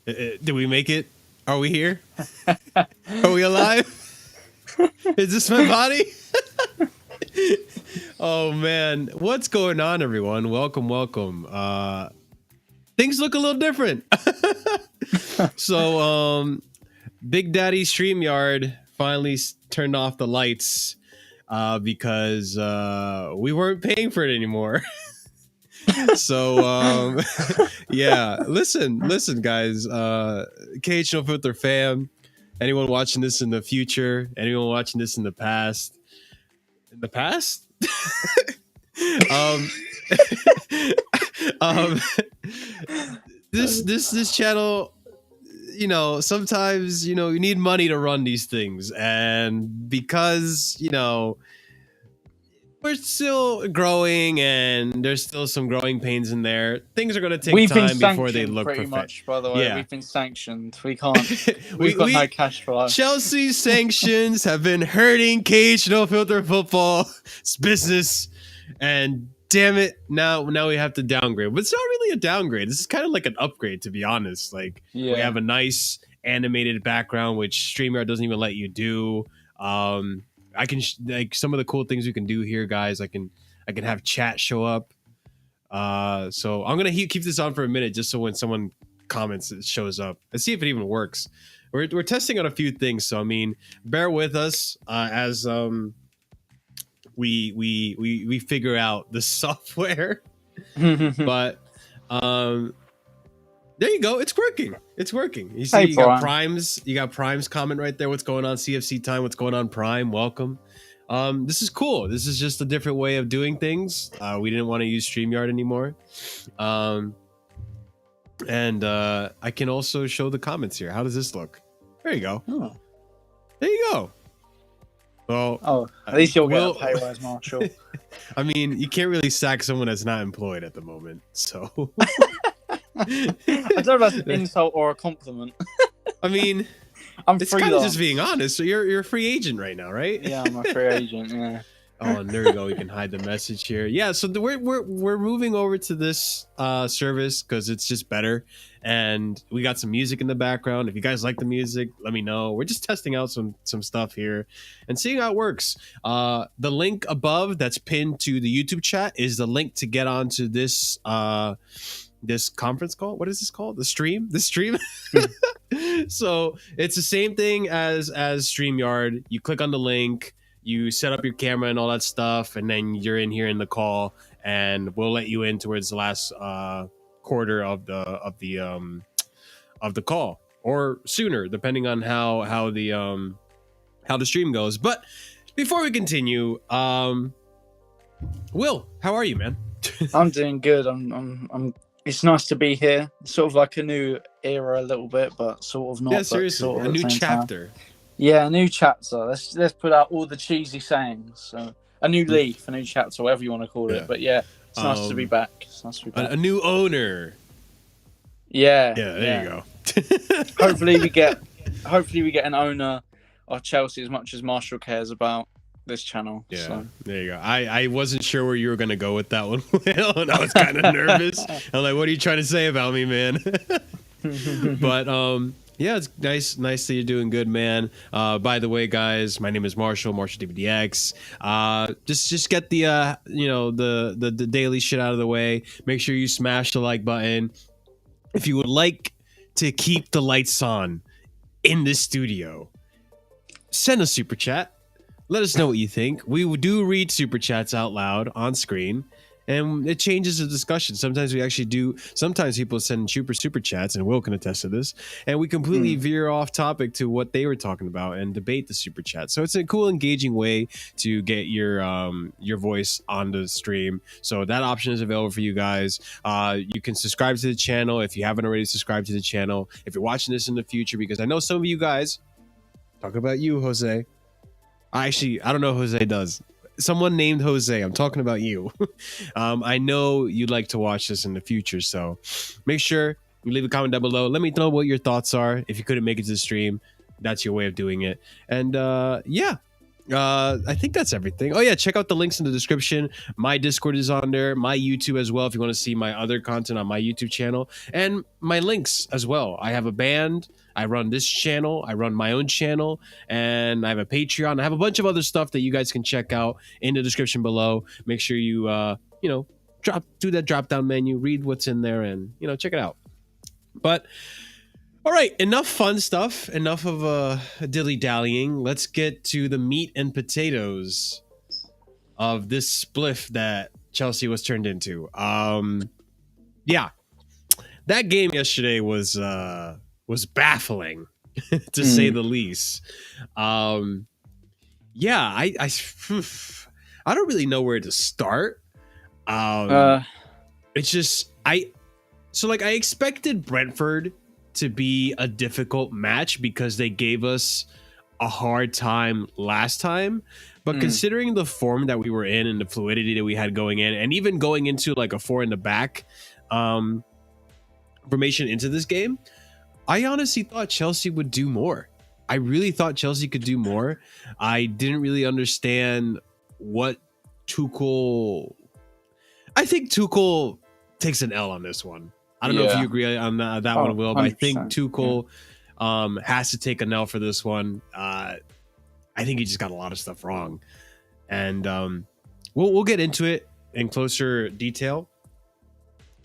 Did we make it? Are we here? Are we alive? Is this my body? Oh man, what's going on, everyone? Welcome. Things look a little different. So, Big Daddy StreamYard finally turned off the lights because we weren't paying for it anymore. So yeah, listen guys, KH No Filter fam, anyone watching this in the future, anyone watching this in the past, this channel, you know, sometimes, you know, you need money to run these things, and because, you know, we're still growing and there's still some growing pains in there, things are going to take time before they look pretty perfect. much, by the way. Yeah. We've been sanctioned. We can't. We've got no cash flow. Chelsea sanctions have been hurting KH No Filter football's business, and damn it, now we have to downgrade. But it's not really a downgrade. This is kind of like an upgrade, to be honest. Like, we have a nice animated background, which StreamYard doesn't even let you do. I can like some of the cool things we can do here, guys. I can have chat show up. So I'm gonna keep this on for a minute, just so when someone comments, it shows up. Let's see if it even works. We're testing out a few things, so I mean, bear with us as we figure out the software. But there you go. It's working. You see, you got Prime's comment right there. What's going on, CFC time? What's going on, Prime? Welcome. This is cool. This is just a different way of doing things. We didn't want to use StreamYard anymore. And I can also show the comments here. How does this look? There you go. Oh. There you go. Well, at least you'll get a pay rise, Marshall. I mean, you can't really sack someone that's not employed at the moment, so. I don't know if that's an insult or a compliment. I mean, it's kind of just being honest. So you're a free agent right now, right? Yeah, I'm a free agent. Yeah. Oh, and there we go. We can hide the message here. Yeah, so we're moving over to this service because it's just better, and we got some music in the background. If you guys like the music, let me know. We're just testing out some stuff here and seeing how it works. The link above that's pinned to the YouTube chat is the link to get onto this this conference call. What is this called? The stream. So it's the same thing as StreamYard. You click on the link, you set up your camera and all that stuff, and then you're in here in the call, and we'll let you in towards the last quarter of the call, or sooner, depending on how the stream goes. But before we continue, Will, how are you, man? I'm doing good. I'm it's nice to be here. Sort of like a new era a little bit, but sort of not. Yeah, seriously, sort of a new chapter. Time. Yeah, a new chapter. Let's put out all the cheesy sayings. So a new leaf, a new chapter, whatever you want to call it. But yeah, it's nice to be back. It's nice to be back. A new owner. Yeah. Yeah, there you go. Hopefully we get an owner of Chelsea as much as Marshall cares about this channel. Yeah, so. There you go. I wasn't sure where you were gonna go with that one, Will, and I was kind of nervous. I'm like, what are you trying to say about me, man? But yeah, it's nice that you're doing good, man. By the way, guys, my name is Marshall DBDX. Just get the the daily shit out of the way. Make sure you smash the like button. If you would like to keep the lights on in this studio, send a super chat. Let us know what you think. We do read super chats out loud on screen, and it changes the discussion. Sometimes we actually do. Sometimes people send super chats, and Will can attest to this, and we completely veer off topic to what they were talking about and debate the super chat. So it's a cool, engaging way to get your voice on the stream. So that option is available for you guys. You can subscribe to the channel if you haven't already subscribed to the channel. If you're watching this in the future, because I know some of you guys, talk about you, Jose. I don't know Jose does. Someone named Jose. I'm talking about you. I know you'd like to watch this in the future, so make sure you leave a comment down below. Let me know what your thoughts are. If you couldn't make it to the stream, that's your way of doing it. And yeah, I think that's everything. Oh yeah, check out the links in the description. My Discord is on there, my YouTube as well if you want to see my other content on my YouTube channel, and my links as well. I have a band, I run this channel, I run my own channel, and I have a Patreon. I have a bunch of other stuff that you guys can check out in the description below. Make sure you do that drop down menu, read what's in there, and check it out. But all right, enough fun stuff. Enough of dilly-dallying. Let's get to the meat and potatoes of this spliff that Chelsea was turned into. Yeah, that game yesterday was baffling, to say the least. Yeah, I don't really know where to start. It's just I expected Brentford to be a difficult match because they gave us a hard time last time, but considering the form that we were in and the fluidity that we had going in, and even going into like a 4 in the back formation into this game, I honestly thought Chelsea would do more. I really thought Chelsea could do more. I didn't really understand what Tuchel. I think Tuchel takes an L on this one. I don't know if you agree on that one, Will, but 100%. I think Tuchel has to take an L for this one. I think he just got a lot of stuff wrong. And we'll get into it in closer detail.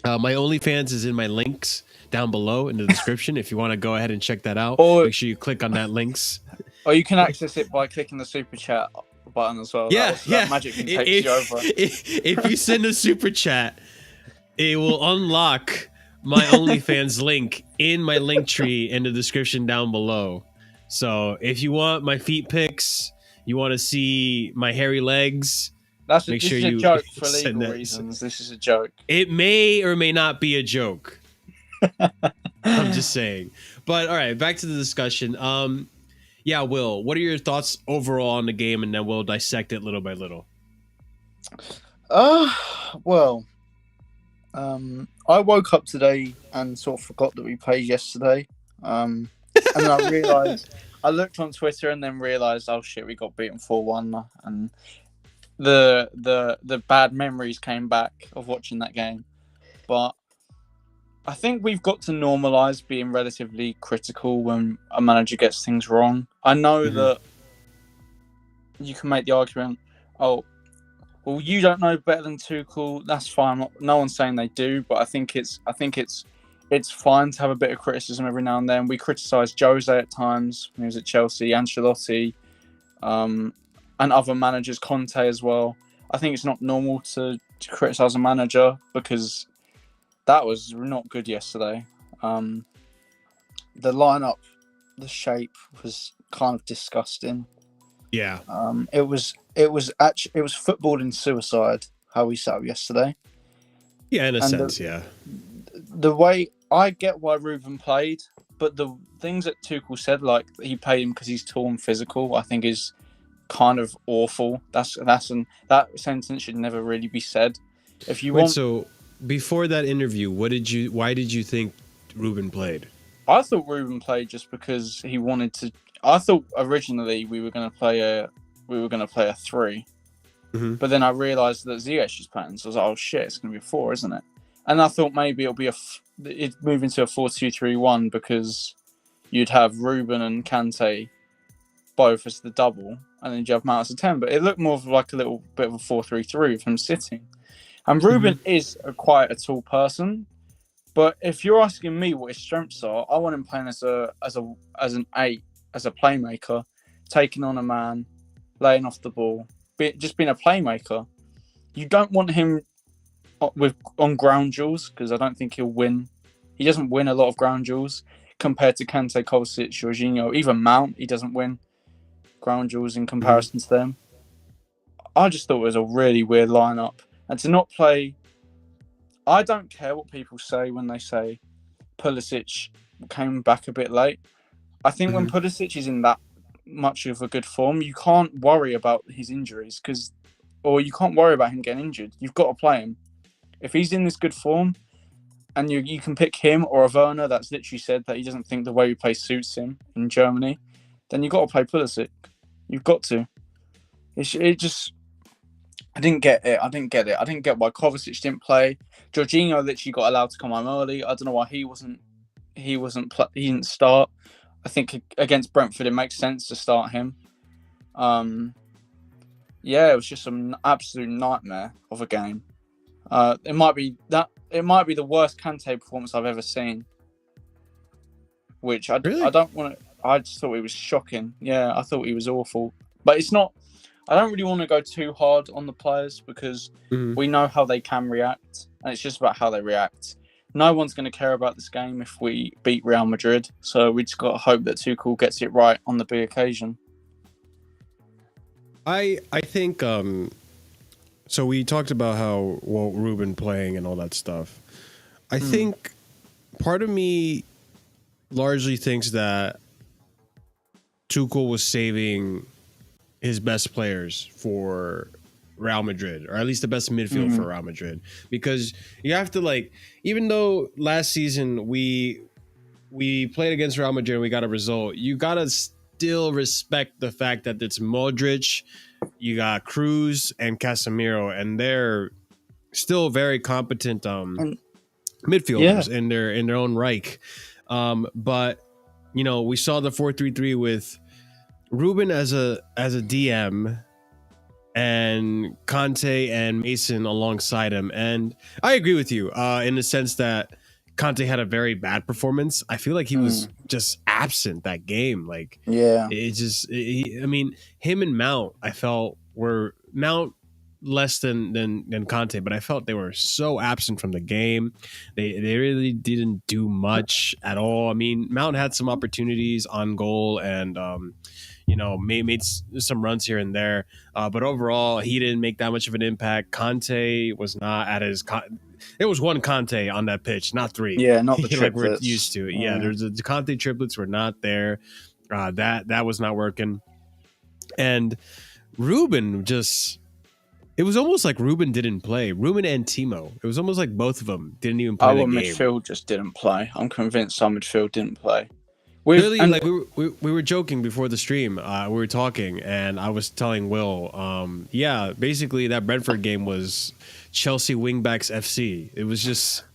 My OnlyFans is in my links down below in the description if you want to go ahead and check that out. Or, make sure you click on that links. Or you can access it by clicking the super chat button as well. That magically takes you over. If you send a super chat, it will unlock my OnlyFans link in my link tree in the description down below. So if you want my feet pics, you want to see my hairy legs, this is a joke for legal reasons. This is a joke. It may or may not be a joke. I'm just saying. But all right, back to the discussion. Yeah, Will, what are your thoughts overall on the game, and then we'll dissect it little by little. Well, I woke up today and sort of forgot that we played yesterday. And then I realised, I looked on Twitter and then realised, oh shit, we got beaten 4-1. And the bad memories came back of watching that game. But I think we've got to normalise being relatively critical when a manager gets things wrong. I know that you can make the argument, well, you don't know better than Tuchel. That's fine. No one's saying they do, but I think it's fine to have a bit of criticism every now and then. We criticised Jose at times when he was at Chelsea, Ancelotti, and other managers, Conte as well. I think it's not normal to criticise a manager because that was not good yesterday. The lineup, the shape was kind of disgusting. Yeah. It was footballing suicide how we set up yesterday. Yeah, in a sense, yeah. The way I get why Ruben played, but the things that Tuchel said, like he paid him because he's tall and physical, I think is kind of awful. That sentence should never really be said. So before that interview, why did you think Ruben played? I thought Ruben played just because he wanted to. I thought originally we were going to play a 3, but then I realised that Ziyech is playing, so I was like, oh shit, it's going to be a 4, isn't it? And I thought maybe it'd move into a 4-2-3-1 because you'd have Ruben and Kante both as the double, and then you'd have Mount as a 10. But it looked more of like a little bit of a 4-3-3 with him sitting. And Ruben is quite a tall person, but if you're asking me what his strengths are, I want him playing as an 8. As a playmaker, taking on a man, laying off the ball, just being a playmaker. You don't want him on ground duels because I don't think he'll win. He doesn't win a lot of ground duels compared to Kante, Kovacic, Jorginho, even Mount. He doesn't win ground duels in comparison to them. I just thought it was a really weird lineup, and to not play. I don't care what people say when they say Pulisic came back a bit late. I think when Pulisic is in that much of a good form, you can't worry about his injuries or you can't worry about him getting injured. You've got to play him. If he's in this good form and you can pick him or a Werner that's literally said that he doesn't think the way we play suits him in Germany, then you've got to play Pulisic. You've got to. It just I didn't get it. I didn't get why Kovacic didn't play. Jorginho literally got allowed to come home early. I don't know why he didn't start. I think against Brentford it makes sense to start him. Yeah, it was just an absolute nightmare of a game. It might be the worst Kante performance I've ever seen. Which I don't want to. I just thought it was shocking. Yeah, I thought he was awful. But it's not. I don't really want to go too hard on the players because we know how they can react, and it's just about how they react. No one's going to care about this game if we beat Real Madrid. So we just got to hope that Tuchel gets it right on the big occasion. I think so we talked about how Ruben playing and all that stuff. I think part of me largely thinks that Tuchel was saving his best players for Real Madrid, or at least the best midfield for Real Madrid, because you have to, like, even though last season we played against Real Madrid and we got a result, you gotta still respect the fact that it's Modric, you got Cruz and Casemiro, and they're still very competent midfielders in their own right. But you know, we saw the 4-3-3 with Ruben as a DM and Conte and Mason alongside him, and I agree with you in the sense that Conte had a very bad performance. I feel like he was just absent that game. Like, I mean, him and Mount, I felt were Mount less than Conte, but I felt they were so absent from the game. They really didn't do much at all. I mean, Mount had some opportunities on goal and you know, made some runs here and there, but overall he didn't make that much of an impact. Conte was not at his. There was one Conte on that pitch, not three. Yeah, not the like we're used to. Yeah, there's the Conte triplets were not there. That was not working, and Ruben just. It was almost like Ruben didn't play. Ruben and Timo. It was almost like both of them didn't even play the game. Midfield just didn't play. I'm convinced our midfield didn't play. We were joking before the stream. We were talking, and I was telling Will, basically that Brentford game was Chelsea wingbacks FC. It was just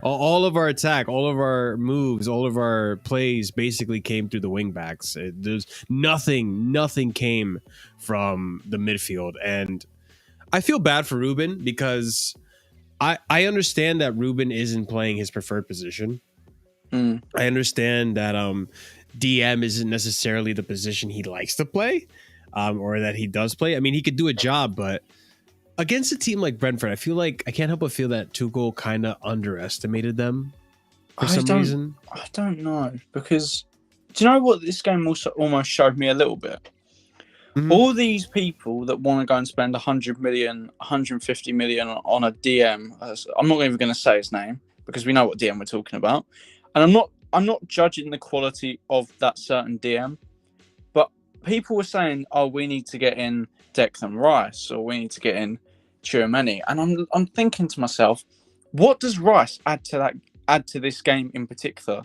all of our attack, all of our moves, all of our plays basically came through the wingbacks. There's nothing came from the midfield, and I feel bad for Ruben because I understand that Ruben isn't playing his preferred position. I understand that DM isn't necessarily the position he likes to play, or that he does play. I mean, he could do a job, but against a team like Brentford, I feel like I can't help but feel that Tuchel kind of underestimated them for some reason. I don't know, because do you know what this game also almost showed me a little bit? All these people that want to go and spend 100 million, 150 million on a DM, I'm not even going to say his name because we know what DM we're talking about. And I'm not judging the quality of that certain DM, but people were saying, "Oh, we need to get in Declan Rice, or we need to get in Tchouaméni," and I'm thinking to myself, what does Rice add to this game in particular?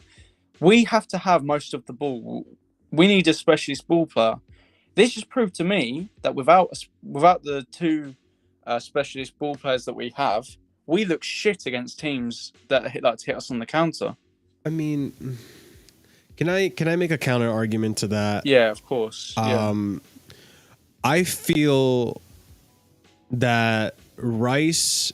We have to have most of the ball. We need a specialist ball player. This just proved to me that without the two specialist ball players that we have, we look shit against teams that like to hit us on the counter. I mean, can I make a counter argument to that? Yeah, of course. I feel that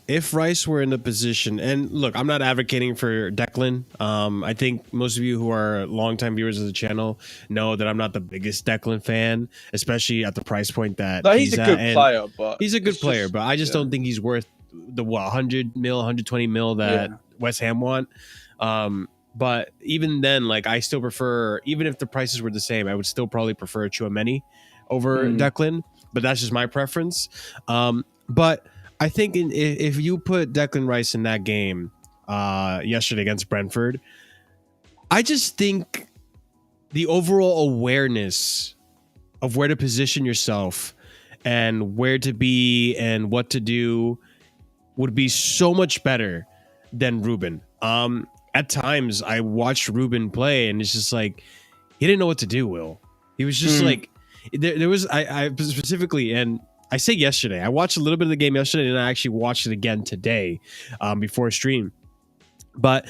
if Rice were in the position, and look, I'm not advocating for Declan. I think most of you who are longtime viewers of the channel know that I'm not the biggest Declan fan, especially at the price point that he's a good player. But he's a good player, but I just don't think he's worth the 100 mil, 120 mil that West Ham want. But even then, like, I still prefer, even if the prices were the same, I would still probably prefer Tchouaméni over Declan. But that's just my preference. But I think if you put Declan Rice in that game yesterday against Brentford, I just think the overall awareness of where to position yourself and where to be and what to do would be so much better than Ruben. At times, I watched Ruben play, and it's just like he didn't know what to do. Will, he was just like there was I specifically, and I say yesterday. I watched a little bit of the game yesterday, and I actually watched it again today before stream. But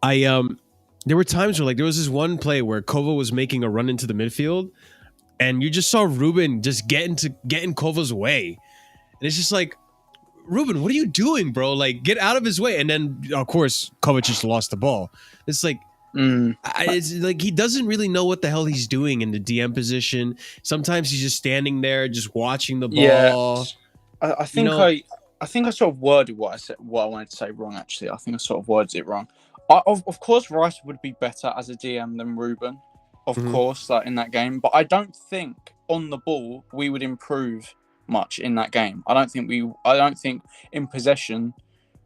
there were times where, like, there was this one play where Kova was making a run into the midfield, and you just saw Ruben just get in Kova's way. And it's just like, Ruben, what are you doing, bro? Like, get out of his way. And then, of course, Kovac just lost the ball. It's like, it's like he doesn't really know what the hell he's doing in the DM position. Sometimes he's just standing there, just watching the ball. Yeah, I think I think I sort of worded what I wanted to say wrong. Actually, I think I sort of worded it wrong. Of course, Rice would be better as a DM than Ruben, of course, like in that game. But I don't think on the ball we would improve much in that game. I don't think in possession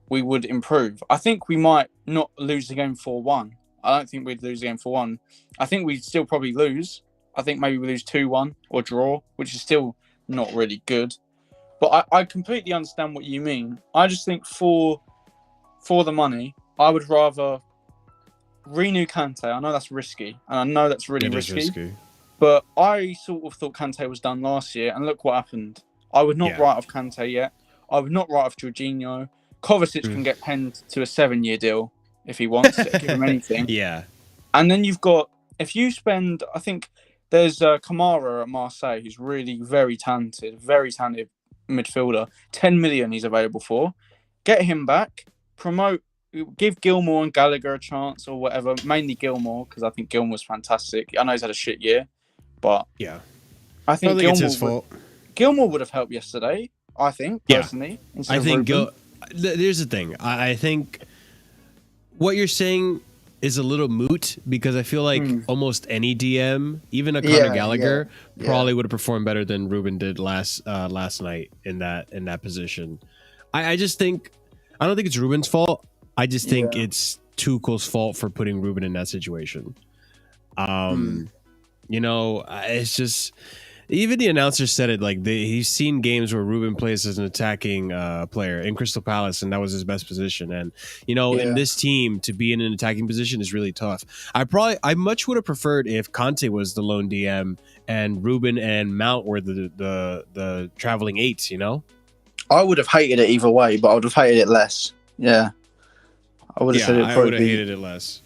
we would improve. I think we might not lose the game 4-1. I don't think we'd lose the game 4-1. I think we'd still probably lose. I think maybe we lose 2-1 or draw, which is still not really good. But I completely understand what you mean. I just think for the money, I would rather renew Kante. I know that's risky, and I know that's really risky. But I sort of thought Kante was done last year, and look what happened. I would not write off Kante yet. I would not write off Jorginho. Kovacic can get penned to a 7-year deal if he wants to, give him anything. Yeah. And then you've got, if you spend, I think there's Kamara at Marseille, who's really very talented midfielder. 10 million he's available for. Get him back, give Gilmour and Gallagher a chance or whatever. Mainly Gilmour, because I think Gilmour's fantastic. I know he's had a shit year, but yeah, I think it's his fault. Gilmour would have helped yesterday, I think, personally. I think there's the thing. I think what you're saying is a little moot, because I feel like almost any DM, even a Conor Gallagher, probably would have performed better than Ruben did last night in that position. I just think, I don't think it's Ruben's fault. I just think it's Tuchel's fault for putting Ruben in that situation. You know, it's just, even the announcer said it, like he's seen games where Ruben plays as an attacking player in Crystal Palace, and that was his best position. And you know, in this team, to be in an attacking position is really tough. I much would have preferred if Conte was the lone DM and Ruben and Mount were the traveling eights. You know, I would have hated it either way, but I would have hated it less. Yeah, I would have said it. I would have hated it less.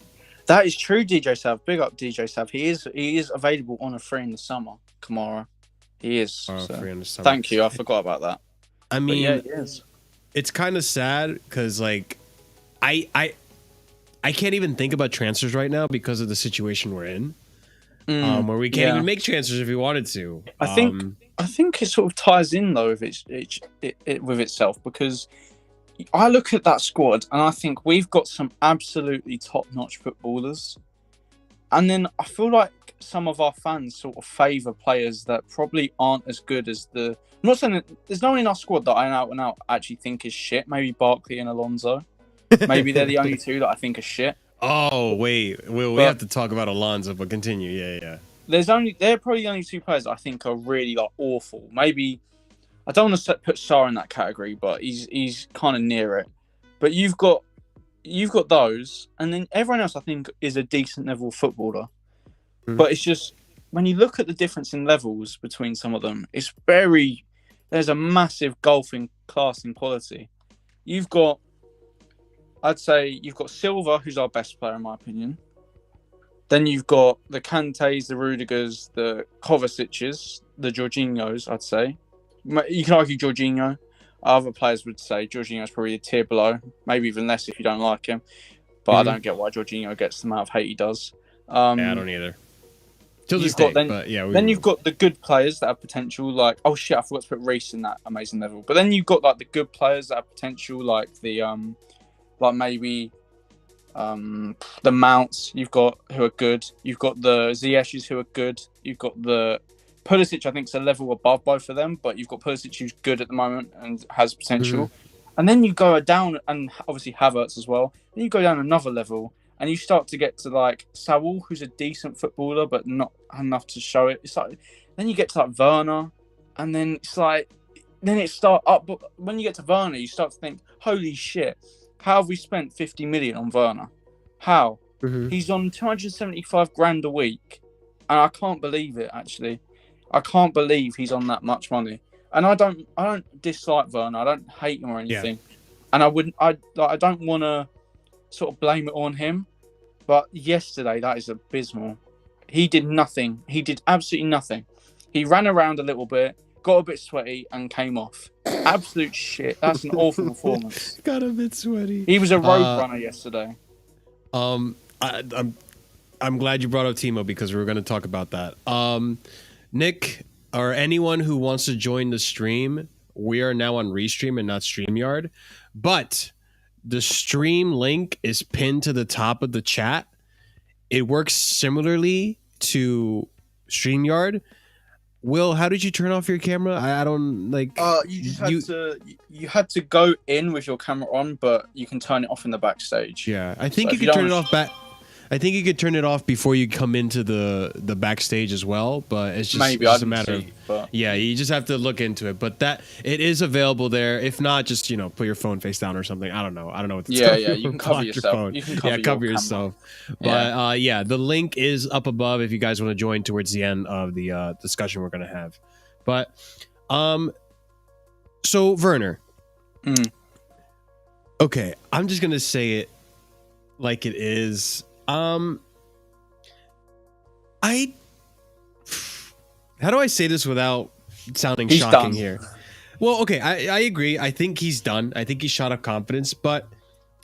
That is true, DJ Sav. Big up DJ Sav. He is available on a free in the summer, Kamara. He is. Free in the summer. Thank you. I forgot about that. I mean, yeah, he is. It's kind of sad because, like, I can't even think about transfers right now because of the situation we're in, where we can't even make transfers if we wanted to. I think it sort of ties in though with with itself, because I look at that squad and I think we've got some absolutely top-notch footballers. And then I feel like some of our fans sort of favour players that probably aren't as good as I'm not saying that there's no one in our squad that I out and out actually think is shit. Maybe Barkley and Alonso. Maybe they're the only two that I think are shit. Oh, wait. We have to talk about Alonso, but continue. Yeah. They're probably the only two players that I think are really like awful. Maybe, I don't want to put Sarr in that category, but he's kind of near it. But you've got those, and then everyone else I think is a decent level footballer. But it's just, when you look at the difference in levels between some of them, there's a massive gulf in class and quality. I'd say you've got Silva, who's our best player in my opinion. Then you've got the Kantes, the Rudigers, the Kovacic's, the Jorginhos, I'd say. You can argue Jorginho. Other players would say Jorginho's probably a tier below, maybe even less if you don't like him. But I don't get why Jorginho gets the amount of hate he does. I don't either. You've got the good players that have potential, like, oh shit, I forgot to put Reece in that amazing level. But then you've got like the good players that have potential, like the like maybe the Mounts you've got who are good. You've got the Ziyeches who are good. You've got the Pulisic, I think, is a level above both of them, but you've got Pulisic who's good at the moment and has potential. And then you go down, and obviously Havertz as well. Then you go down another level, and you start to get to like Saul, who's a decent footballer, but not enough to show it. It's like, then you get to like Werner, and then it's like, then it start up. But when you get to Werner, you start to think, holy shit, how have we spent 50 million on Werner? How? He's on 275 grand a week, and I can't believe it. Actually, I can't believe he's on that much money. And I don't dislike Werner. I don't hate him or anything. And I don't want to sort of blame it on him. But yesterday, that is abysmal. He did nothing. He did absolutely nothing. He ran around a little bit, got a bit sweaty, and came off. Absolute shit. That's an awful performance. Got a bit sweaty. He was a road runner yesterday. I'm glad you brought up Timo because we were going to talk about that. Nick, or anyone who wants to join the stream, we are now on Restream and not StreamYard. But the stream link is pinned to the top of the chat. It works similarly to StreamYard. Will, how did you turn off your camera? I don't like. You had to go in with your camera on, but you can turn it off in the backstage. Yeah, I think you can turn it off back. I think you could turn it off before you come into the backstage as well, but it's just a matter of yeah, you just have to look into it. But that it is available there. If not, just put your phone face down or something. I don't know what to tell you. Yeah, you can cover yourself. You can cover yourself. But the link is up above if you guys want to join towards the end of the discussion we're gonna have. But so Werner. Okay, I'm just gonna say it like it is. How do I say this without sounding shocking here? Well, okay, I agree. I think he's done. I think he shot up confidence, but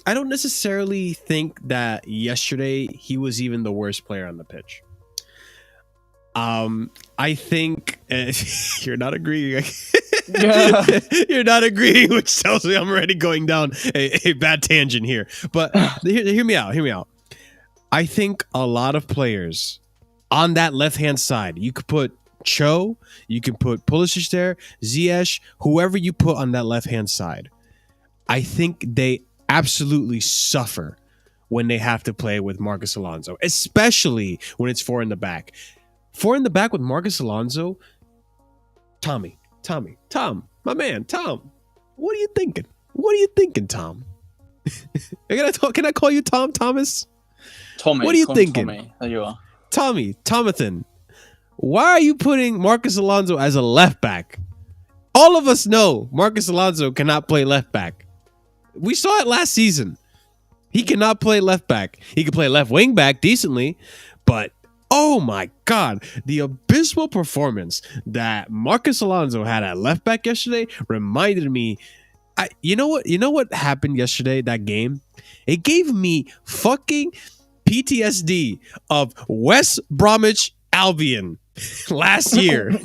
I don't necessarily think that yesterday he was even the worst player on the pitch. I think you're not agreeing. You're not agreeing, which tells me I'm already going down a bad tangent here. But hear me out. I think a lot of players on that left-hand side, you could put Cho, you can put Pulisic there, Ziyech, whoever you put on that left-hand side. I think they absolutely suffer when they have to play with Marcos Alonso, especially when it's four in the back. Four in the back with Marcos Alonso, Tom, my man, Tom. What are you thinking? Tom? Can I call you Tom, Thomas? Tommy, what are you thinking? Tommy. There you are. Tomathan. Why are you putting Marcos Alonso as a left back? All of us know Marcos Alonso cannot play left back. We saw it last season. He cannot play left back. He can play left wing back decently, but oh my God, the abysmal performance that Marcos Alonso had at left back yesterday reminded me. You know what happened yesterday, that game? It gave me fucking PTSD of West Bromwich Albion last year.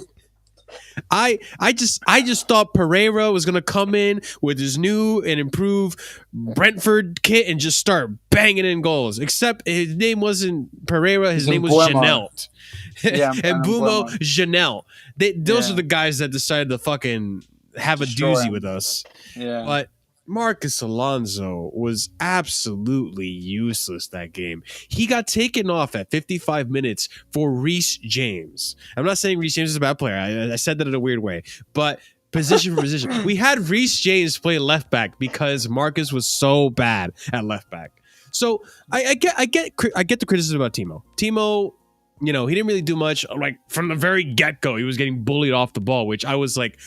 I just thought Pereira was gonna come in with his new and improved Brentford kit and just start banging in goals. Except his name wasn't Pereira, his name was Janelt. And Bumo Janelt. Those are the guys that decided to fucking have a doozy with us. Yeah. But Marcos Alonso was absolutely useless that game. He got taken off at 55 minutes for Reece James. I'm not saying Reece James is a bad player. I said that in a weird way. But position for position. We had Reece James play left back because Marcus was so bad at left back. So I get the criticism about Timo. Timo, he didn't really do much. Like from the very get-go, he was getting bullied off the ball, which I was like,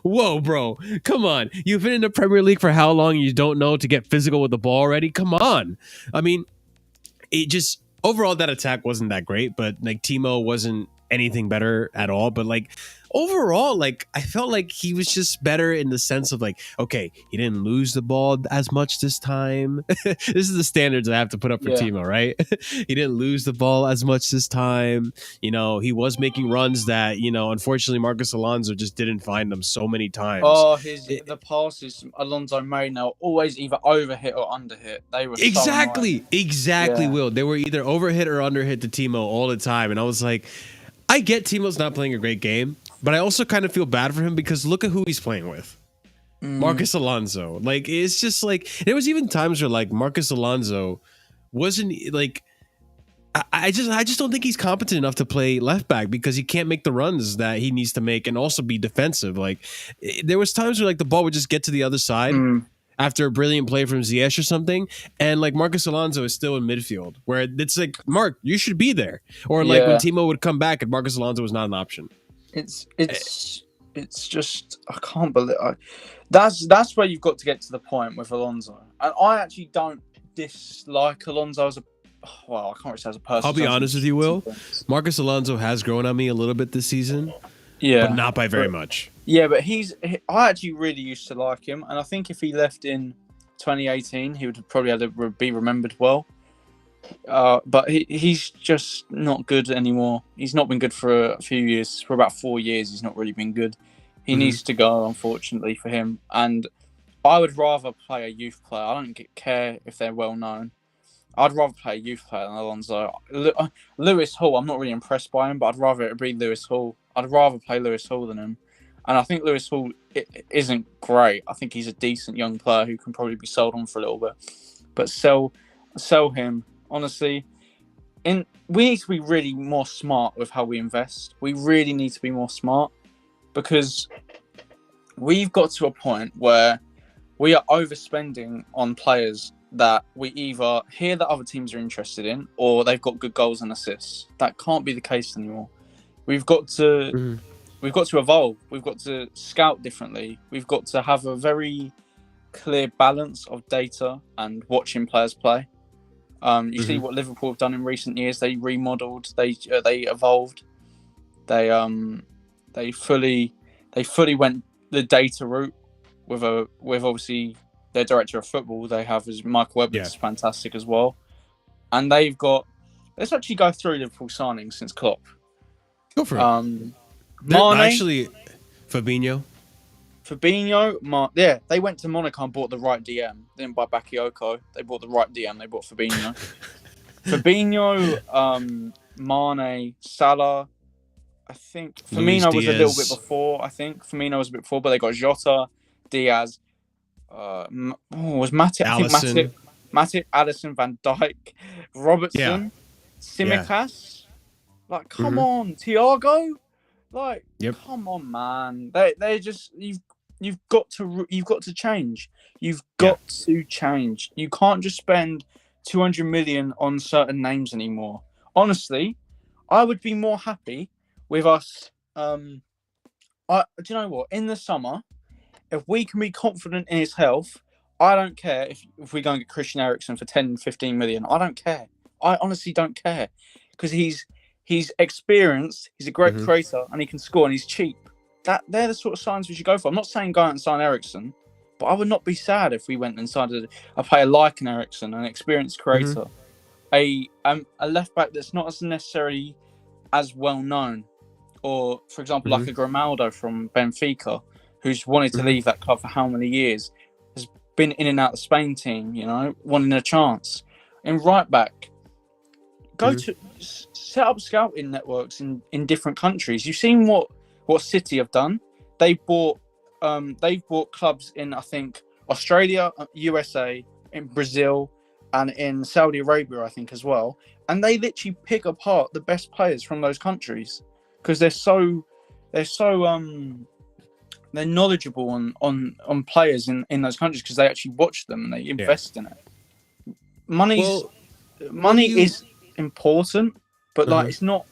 whoa, bro. Come on. You've been in the Premier League for how long you don't know to get physical with the ball already? Come on. I mean, it just overall that attack wasn't that great, but like Timo wasn't anything better at all. But like overall, like I felt like he was just better in the sense of like, okay, he didn't lose the ball as much this time. This is the standards I have to put up for Timo, right? He didn't lose the ball as much this time. He was making runs that, unfortunately Marcos Alonso just didn't find them so many times. Oh, the passes Alonso made now always either overhit or underhit. They were exactly, Will. They were either overhit or underhit to Timo all the time. And I was like, I get Timo's not playing a great game, but I also kind of feel bad for him because look at who he's playing with. Marcos Alonso. Like, it's just like, there was even times where like Marcos Alonso wasn't like, I just don't think he's competent enough to play left back because he can't make the runs that he needs to make and also be defensive. Like there was times where like the ball would just get to the other side after a brilliant play from Ziyech or something, and like Marcos Alonso is still in midfield where it's like, Mark, you should be there. Or like when Timo would come back and Marcos Alonso was not an option. It's it's just I can't believe that's where you've got to get to the point with Alonso. And I actually don't dislike Alonso as a well, I can't really say as a person. I'll be honest with you, Will. Marcus Alonso has grown on me a little bit this season, yeah, but not by very much. Yeah, but I actually really used to like him, and I think if he left in 2018, he would probably be remembered well. But he's just not good anymore. He's not been good for a few years. For about 4 years, he's not really been good. He needs to go, unfortunately, for him. And I would rather play a youth player. I don't care if they're well known. I'd rather play a youth player than Alonso. Lewis Hall, I'm not really impressed by him, but I'd rather it be Lewis Hall. I'd rather play Lewis Hall than him. And I think Lewis Hall isn't great. I think he's a decent young player who can probably be sold on for a little bit. But sell him. Honestly, we need to be really more smart with how we invest. We really need to be more smart because we've got to a point where we are overspending on players that we either hear that other teams are interested in or they've got good goals and assists. That can't be the case anymore. We've got to evolve. We've got to scout differently. We've got to have a very clear balance of data and watching players play. You see what Liverpool have done in recent years. They remodeled. They evolved. They fully went the data route with obviously their director of football. They have as Michael Edwards is fantastic as well, and let's actually go through Liverpool signings since Klopp. Go for it. Mane, actually, Fabinho, they went to Monaco and bought the right DM. They didn't buy Bakayoko. They bought the right DM. They bought Fabinho. Mane, Salah. I think Firmino was a little bit before. But they got Jota, Diaz. Was Matip? Alisson. Matip, Alisson, Van Dijk, Robertson, Tsimikas. Like, come on, Thiago. Like, come on, man. They just you've got to change. You've got to change. You can't just spend 200 million on certain names anymore. Honestly, I would be more happy with us. Do you know what? In the summer, if we can be confident in his health, I don't care if we go and get Christian Eriksen for 10, 15 million. I don't care. I honestly don't care because he's experienced, he's a great creator, and he can score, and he's cheap. They're the sort of signs we should go for. I'm not saying go out and sign Eriksen, but I would not be sad if we went and signed a player like an Eriksen, an experienced creator, a left back that's not as necessarily as well known, or for example like a Grimaldo from Benfica, who's wanted to leave that club for how many years, has been in and out of the Spain team, wanting a chance. In right back, go to set up scouting networks in different countries. You've seen what City have done. They've bought clubs in, I think, Australia, USA, in Brazil, and in Saudi Arabia, I think, as well. And they literally pick apart the best players from those countries because they're knowledgeable on players in those countries because they actually watch them and they invest in it. Money is important, but like it's not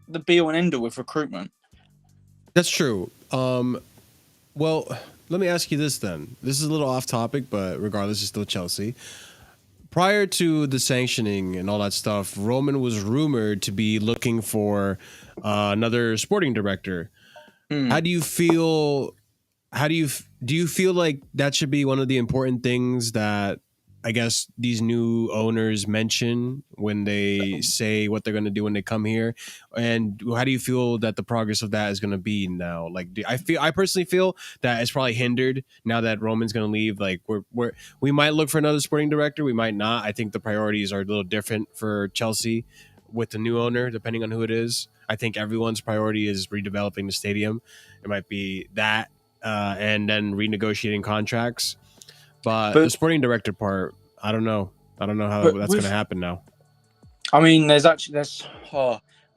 the be all and end all with recruitment. That's true. Well, let me ask you this then. This is a little off topic, but regardless, it's still Chelsea. Prior to the sanctioning and all that stuff, Roman was rumored to be looking for another sporting director. How do you feel? Do you feel like that should be one of the important things that I guess these new owners mention when they say what they're going to do when they come here? And how do you feel that the progress of that is going to be now? Like, I personally feel that it's probably hindered now that Roman's going to leave. Like, we might look for another sporting director. We might not. I think the priorities are a little different for Chelsea with the new owner, depending on who it is. I think everyone's priority is redeveloping the stadium. It might be that and then renegotiating contracts. But the sporting director part, I don't know. I don't know how that's going to happen now. I mean, I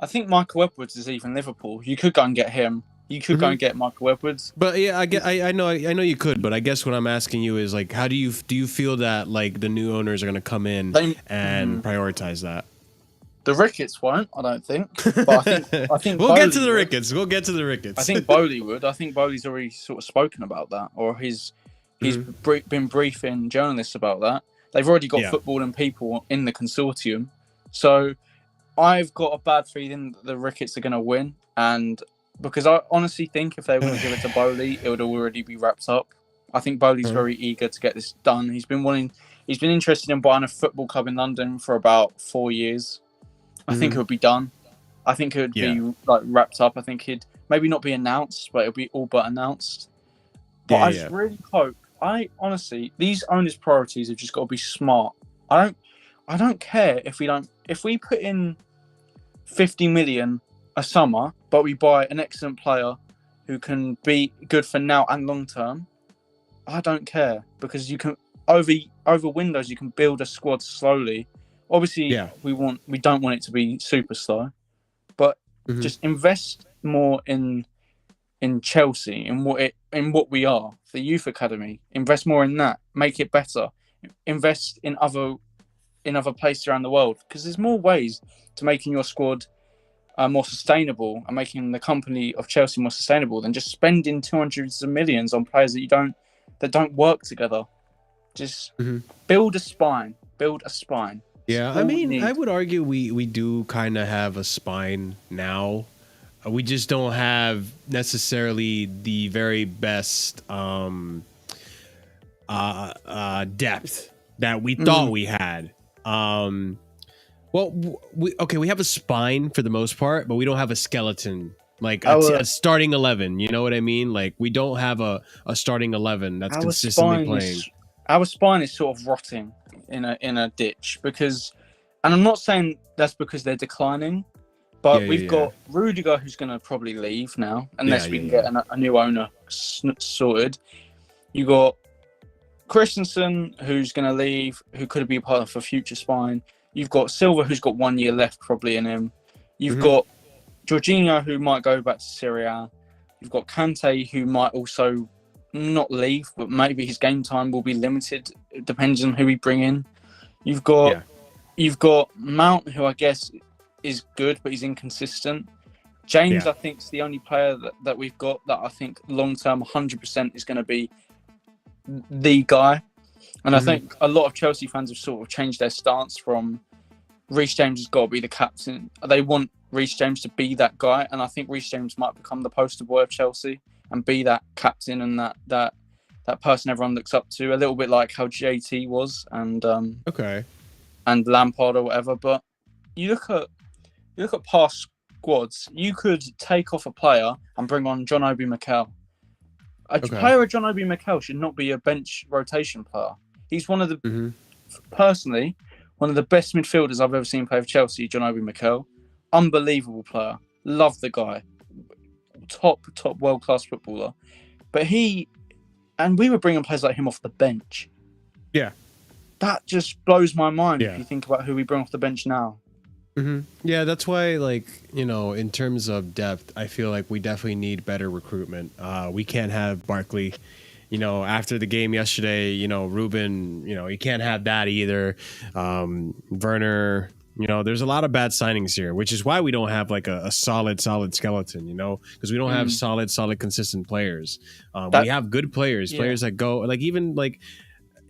think Michael Edwards is even Liverpool. You could go and get him. You could go and get Michael Edwards. But yeah, I know you could. But I guess what I'm asking you is like, how do you feel that like the new owners are going to come in and prioritize that? The Ricketts won't, I don't think. But I think we'll get to the would. Ricketts. We'll get to the Ricketts. I think Bowley would. I think Bowley's already sort of spoken about that, or he's been briefing journalists about that. They've already got footballing people in the consortium, so I've got a bad feeling that the Ricketts are going to win, and because I honestly think if they were going to give it to Bowley, it would already be wrapped up. I think Bowley's very eager to get this done. He's been interested in buying a football club in London for about 4 years. I think it would be done. I think it would be like wrapped up. I think it'd maybe not be announced, but it'll be all but announced. But I just really hope. I honestly, these owners' priorities have just got to be smart. I don't care if we put in 50 million a summer, but we buy an excellent player who can be good for now and long term. I don't care, because you can over windows you can build a squad slowly. Obviously, we don't want it to be super slow, but just invest more in Chelsea, in what we are, the youth academy. Invest more in that, make it better. Invest in other places around the world, because there's more ways to making your squad more sustainable and making the company of Chelsea more sustainable than just spending 200 millions on players that don't work together. Just build a spine. Yeah, I mean, I would argue we do kind of have a spine now. We just don't have necessarily the very best depth that we thought we had. Well, we have a spine for the most part, but we don't have a skeleton, like a starting 11. You know what I mean? Like, we don't have a starting 11 that's consistently playing. Our spine is sort of rotting in a ditch, because, and I'm not saying that's because they're declining, but we've got Rudiger, who's going to probably leave now unless we can get a new owner sorted. You got Christensen, who's going to leave, who could be a part of a future spine. You've got Silva, who's got 1 year left probably in him. You've got Jorginho, who might go back to Serie A. You've got Kante, who might also not leave, but maybe his game time will be limited. It depends on who we bring in. You've got Mount, who I guess is good, but he's inconsistent. James, I think, is the only player that we've got that I think long-term 100% is going to be the guy. And I think a lot of Chelsea fans have sort of changed their stance from Reece James has got to be the captain. They want Reece James to be that guy, and I think Reece James might become the poster boy of Chelsea and be that captain and that person everyone looks up to, a little bit like how JT was and Lampard or whatever. But you look at past squads, you could take off a player and bring on John Obi Mikel. A player of John Obi Mikel should not be a bench rotation player. He's one of the personally one of the best midfielders I've ever seen play for Chelsea. John Obi Mikel, unbelievable player. Love the guy. Top world-class footballer. But we were bringing players like him off the bench. Yeah. That just blows my mind if you think about who we bring off the bench now. Yeah, that's why, like, you know, in terms of depth, I feel like we definitely need better recruitment. We can't have Barkley, you know, after the game yesterday, you know, Ruben, you know, you can't have that either. Werner, you know, there's a lot of bad signings here, which is why we don't have like a solid skeleton, you know, because we don't have solid, consistent players. We have good players that go, like, even like,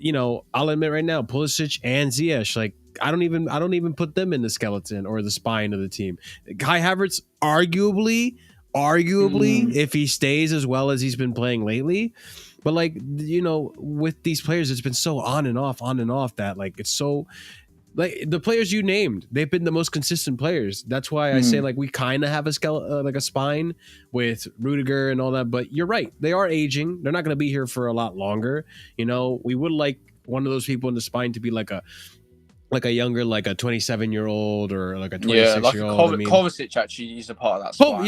you know, I'll admit right now, Pulisic and Ziyech, like, I don't even put them in the skeleton or the spine of the team. Kai Havertz, arguably, if he stays as well as he's been playing lately. But, like, you know, with these players, it's been so on and off that, like, it's so, like, the players you named, they've been the most consistent players. That's why I say, like, we kind of have a like a spine with Rudiger and all that. But you're right, they are aging. They're not going to be here for a lot longer. You know, we would like one of those people in the spine to be like a younger, like a 27-year-old or like a 26-year-old. Like Kovacic actually is a part of that spine.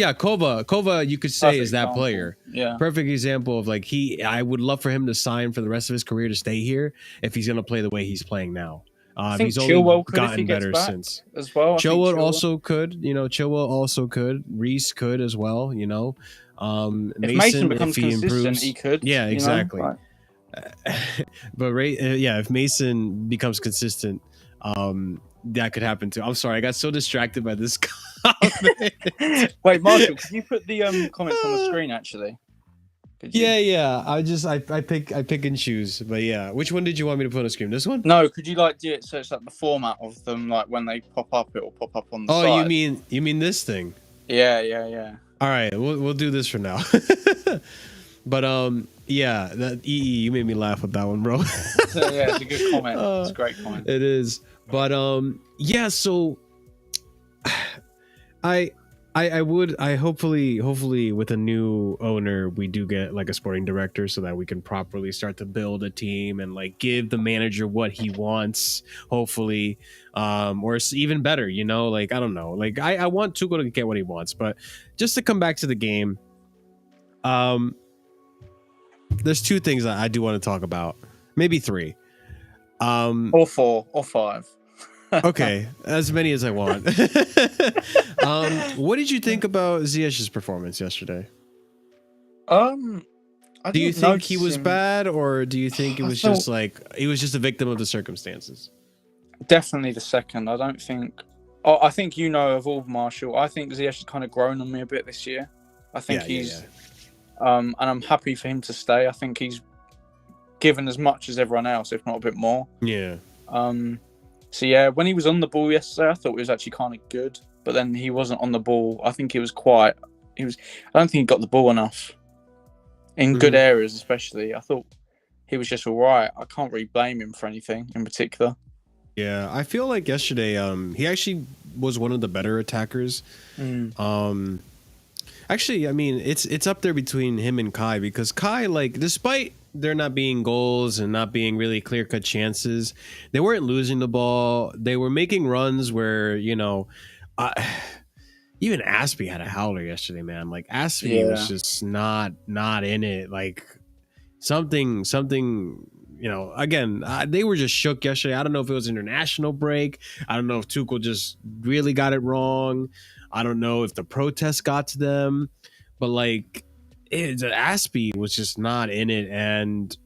Kova, you could say Perfect is that example. player. Yeah. Perfect example of, like, I would love for him to sign for the rest of his career to stay here if he's going to play the way he's playing now. He's only gotten better since. As well. Chilwell also could, you know, Reece could as well, you know. If Mason becomes consistent, he could. Yeah, exactly. Know? But if Mason becomes consistent, that could happen too. I'm sorry, I got so distracted by this comment. Wait, Marshall, can you put the comments on the screen actually? Yeah. I pick and choose. But yeah, which one did you want me to put on the screen? This one? No, could you like do it so it's like the format of them, like when they pop up, it will pop up on the side. Oh, you mean this thing? Yeah. All right, we'll do this for now. But yeah, that you made me laugh with that one, bro. Yeah, it's a good comment. It's a great comment. It is. But yeah, so I hopefully with a new owner we do get like a sporting director so that we can properly start to build a team and like give the manager what he wants, hopefully, or even better, you know, like I don't know, like I want Tuchel to get what he wants. But just to come back to the game, there's two things that I do want to talk about, maybe three, or four or five. Okay, as many as I want. What did you think about Ziyech's performance yesterday? Do you think he was bad, or do you think it was just like he was just a victim of the circumstances? Definitely the second. I don't think. Oh, I think of all Marshall. I think Ziyech has kind of grown on me a bit this year. I think he's, and I'm happy for him to stay. I think he's given as much as everyone else, if not a bit more. Yeah. So yeah, when he was on the ball yesterday, I thought it was actually kind of good. But then he wasn't on the ball. I think he was quiet. I don't think he got the ball enough in good areas, especially. I thought he was just all right. I can't really blame him for anything in particular. Yeah, I feel like yesterday, he actually was one of the better attackers. Actually, I mean, it's up there between him and Kai, because Kai, like, despite there not being goals and not being really clear-cut chances, they weren't losing the ball. They were making runs where, you know, even Aspie had a howler yesterday, man. Like, Aspie was just not in it. Like, something, you know, again, they were just shook yesterday. I don't know if it was international break. I don't know if Tuchel just really got it wrong. I don't know if the protest got to them. But, like, Aspie was just not in it, and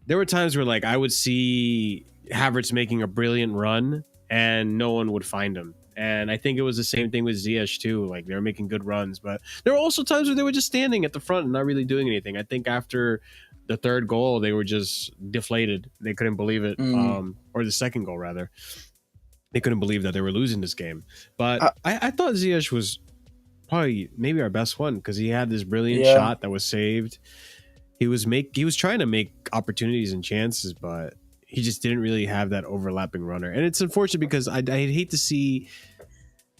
there were times where like I would see Havertz making a brilliant run and no one would find him. And I think it was the same thing with Ziyech too. Like they were making good runs, but there were also times where they were just standing at the front and not really doing anything. I think after the third goal, they were just deflated. They couldn't believe it. Or the second goal rather. They couldn't believe that they were losing this game. But I thought Ziyech was probably maybe our best one, because he had this brilliant shot that was saved. He was trying to make opportunities and chances, but he just didn't really have that overlapping runner. And it's unfortunate because I'd hate to see,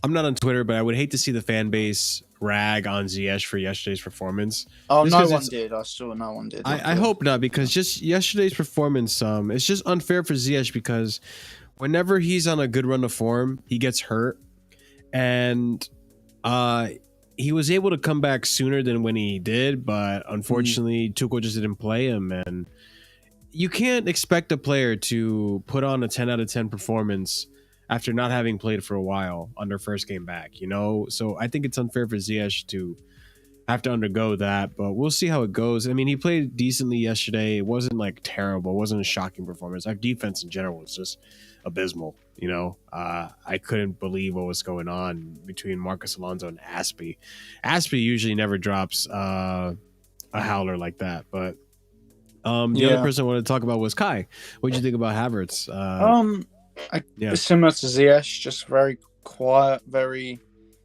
I'm not on Twitter, but I would hate to see the fan base rag on Ziyech for yesterday's performance. Oh, no one did. I saw no one did. I hope not, because just yesterday's performance, it's just unfair for Ziyech, because whenever he's on a good run of form, he gets hurt. And he was able to come back sooner than when he did, but unfortunately, Tuchel just didn't play him. And you can't expect a player to put on a 10 out of 10 performance after not having played for a while on their first game back, you know? So I think it's unfair for Ziyech to have to undergo that, but we'll see how it goes. I mean, he played decently yesterday. It wasn't like terrible. It wasn't a shocking performance. Our defense in general was just abysmal. You know, I couldn't believe what was going on between Marcus Alonso and Aspie. Aspie usually never drops a howler like that. But the other person I wanted to talk about was Kai. What did you think about Havertz? Similar to Ziyech, just very quiet,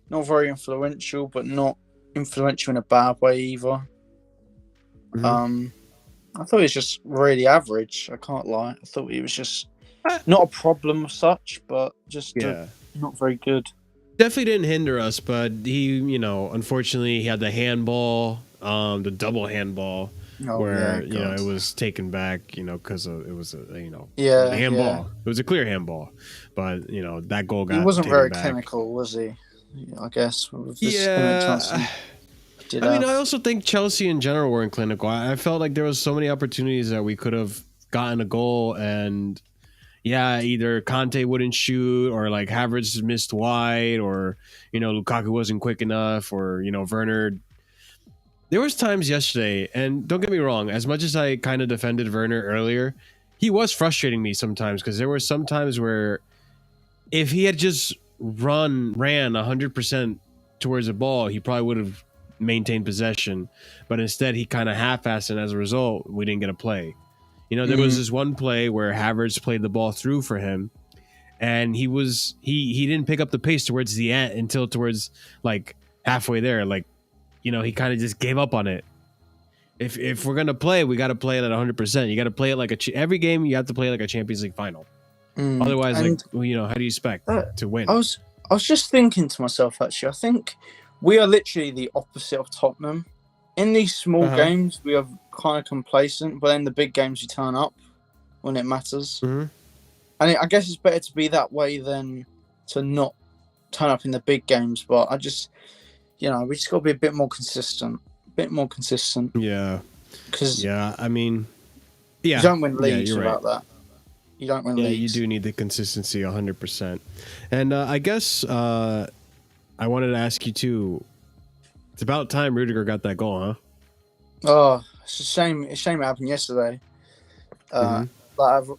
not very influential, but not influential in a bad way either. I thought he was just really average. I can't lie. I thought he was just not a problem as such, but just not very good. Definitely didn't hinder us, but he, you know, unfortunately he had the handball, the double handball, where you know it was taken back, you know, because it was a handball. It was a clear handball, but you know that goal got. He wasn't very back. clinical, was he? I guess. I also think Chelsea in general weren't clinical. I felt like there was so many opportunities that we could have gotten a goal, and either Conte wouldn't shoot, or like Havertz missed wide, or you know Lukaku wasn't quick enough, or you know Werner. There was times yesterday, and don't get me wrong, as much as I kind of defended Werner earlier, he was frustrating me sometimes, because there were some times where if he had just ran 100% towards the ball, he probably would have maintained possession. But instead, he kind of half-assed, and as a result, we didn't get a play. You know, there was this one play where Havertz played the ball through for him, and he didn't pick up the pace towards the end until towards like halfway there. Like, you know, he kind of just gave up on it. If we're gonna play, we got to play it at 100%. You got to play it like every game. You have to play it like a Champions League final. Otherwise, like, you know, how do you expect to win? I was just thinking to myself, actually, I think we are literally the opposite of Tottenham. In these small games, we are kind of complacent, but then the big games, you turn up when it matters. And I guess it's better to be that way than to not turn up in the big games. But I just, you know, we just got to be a bit more consistent. Yeah. Because I mean, you don't win leagues without that. You don't win leagues. You do need the consistency 100%. And I guess I wanted to ask you too. It's about time Rudiger got that goal, huh? Oh, it's a shame. It's a shame it happened yesterday. Out of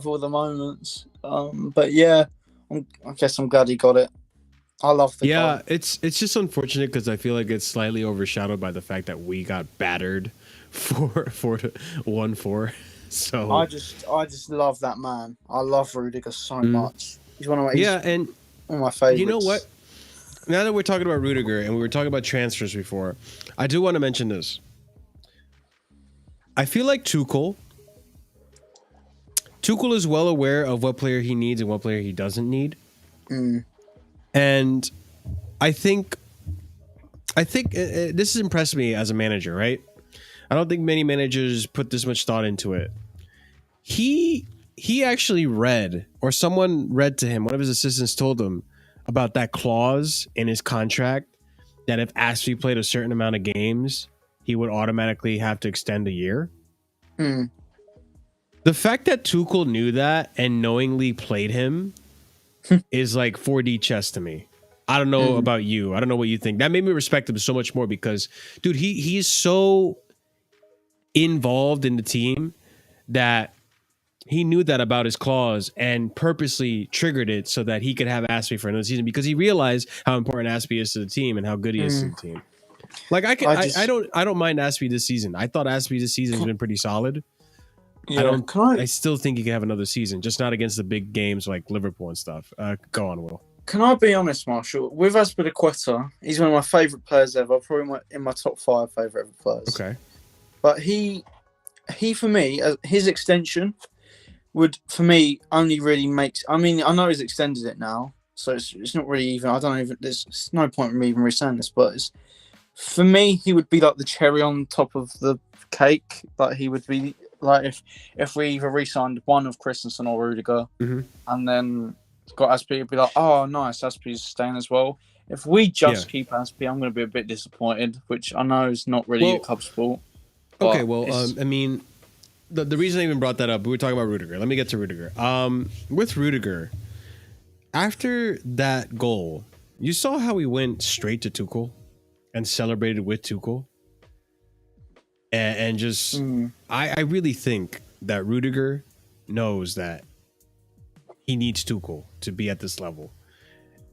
all the moments. But yeah, I guess I'm glad he got it. I love the goal. It's just unfortunate because I feel like it's slightly overshadowed by the fact that we got battered 4-1-4. So I just love that man. I love Rudiger so much. He's one of my and one of my favorites. You know what? Now that we're talking about Rudiger and we were talking about transfers before, I do want to mention this. I feel like Tuchel is well aware of what player he needs and what player he doesn't need. And I think this has impressed me as a manager, right? I don't think many managers put this much thought into it. He actually read, or someone read to him, one of his assistants told him about that clause in his contract that if Aspie played a certain amount of games, he would automatically have to extend a year. The fact that Tuchel knew that and knowingly played him is like 4D chess to me. I don't know about you. I don't know what you think. That made me respect him so much more because, dude, he's so involved in the team that he knew that about his clause and purposely triggered it so that he could have Aspie for another season because he realized how important Aspie is to the team and how good he is to the team. Like I don't mind Aspie this season. I thought Aspie this season has been pretty solid. Yeah, I still think he can have another season, just not against the big games like Liverpool and stuff. Go on, Will. Can I be honest, Marshall? With Azpilicueta, he's one of my favourite players ever. Probably in my top 5 favourite ever players. Okay. But he for me, his extension would, for me, only really makes... I mean, I know he's extended it now, so it's not really even... I don't even... There's no point in me even re-saying this, but for me, he would be like the cherry on top of the cake. Like, he would be... Like, if we either re-signed one of Christensen or Rudiger, and then got Aspie, it'd be like, oh, nice, Aspie's staying as well. If we just keep Aspie, I'm going to be a bit disappointed, which I know is not really a club sport. Okay, well, I mean... The reason I even brought that up, we were talking about Rudiger. Let me get to Rudiger. With Rudiger, after that goal, you saw how he went straight to Tuchel and celebrated with Tuchel. And just, I really think that Rudiger knows that he needs Tuchel to be at this level.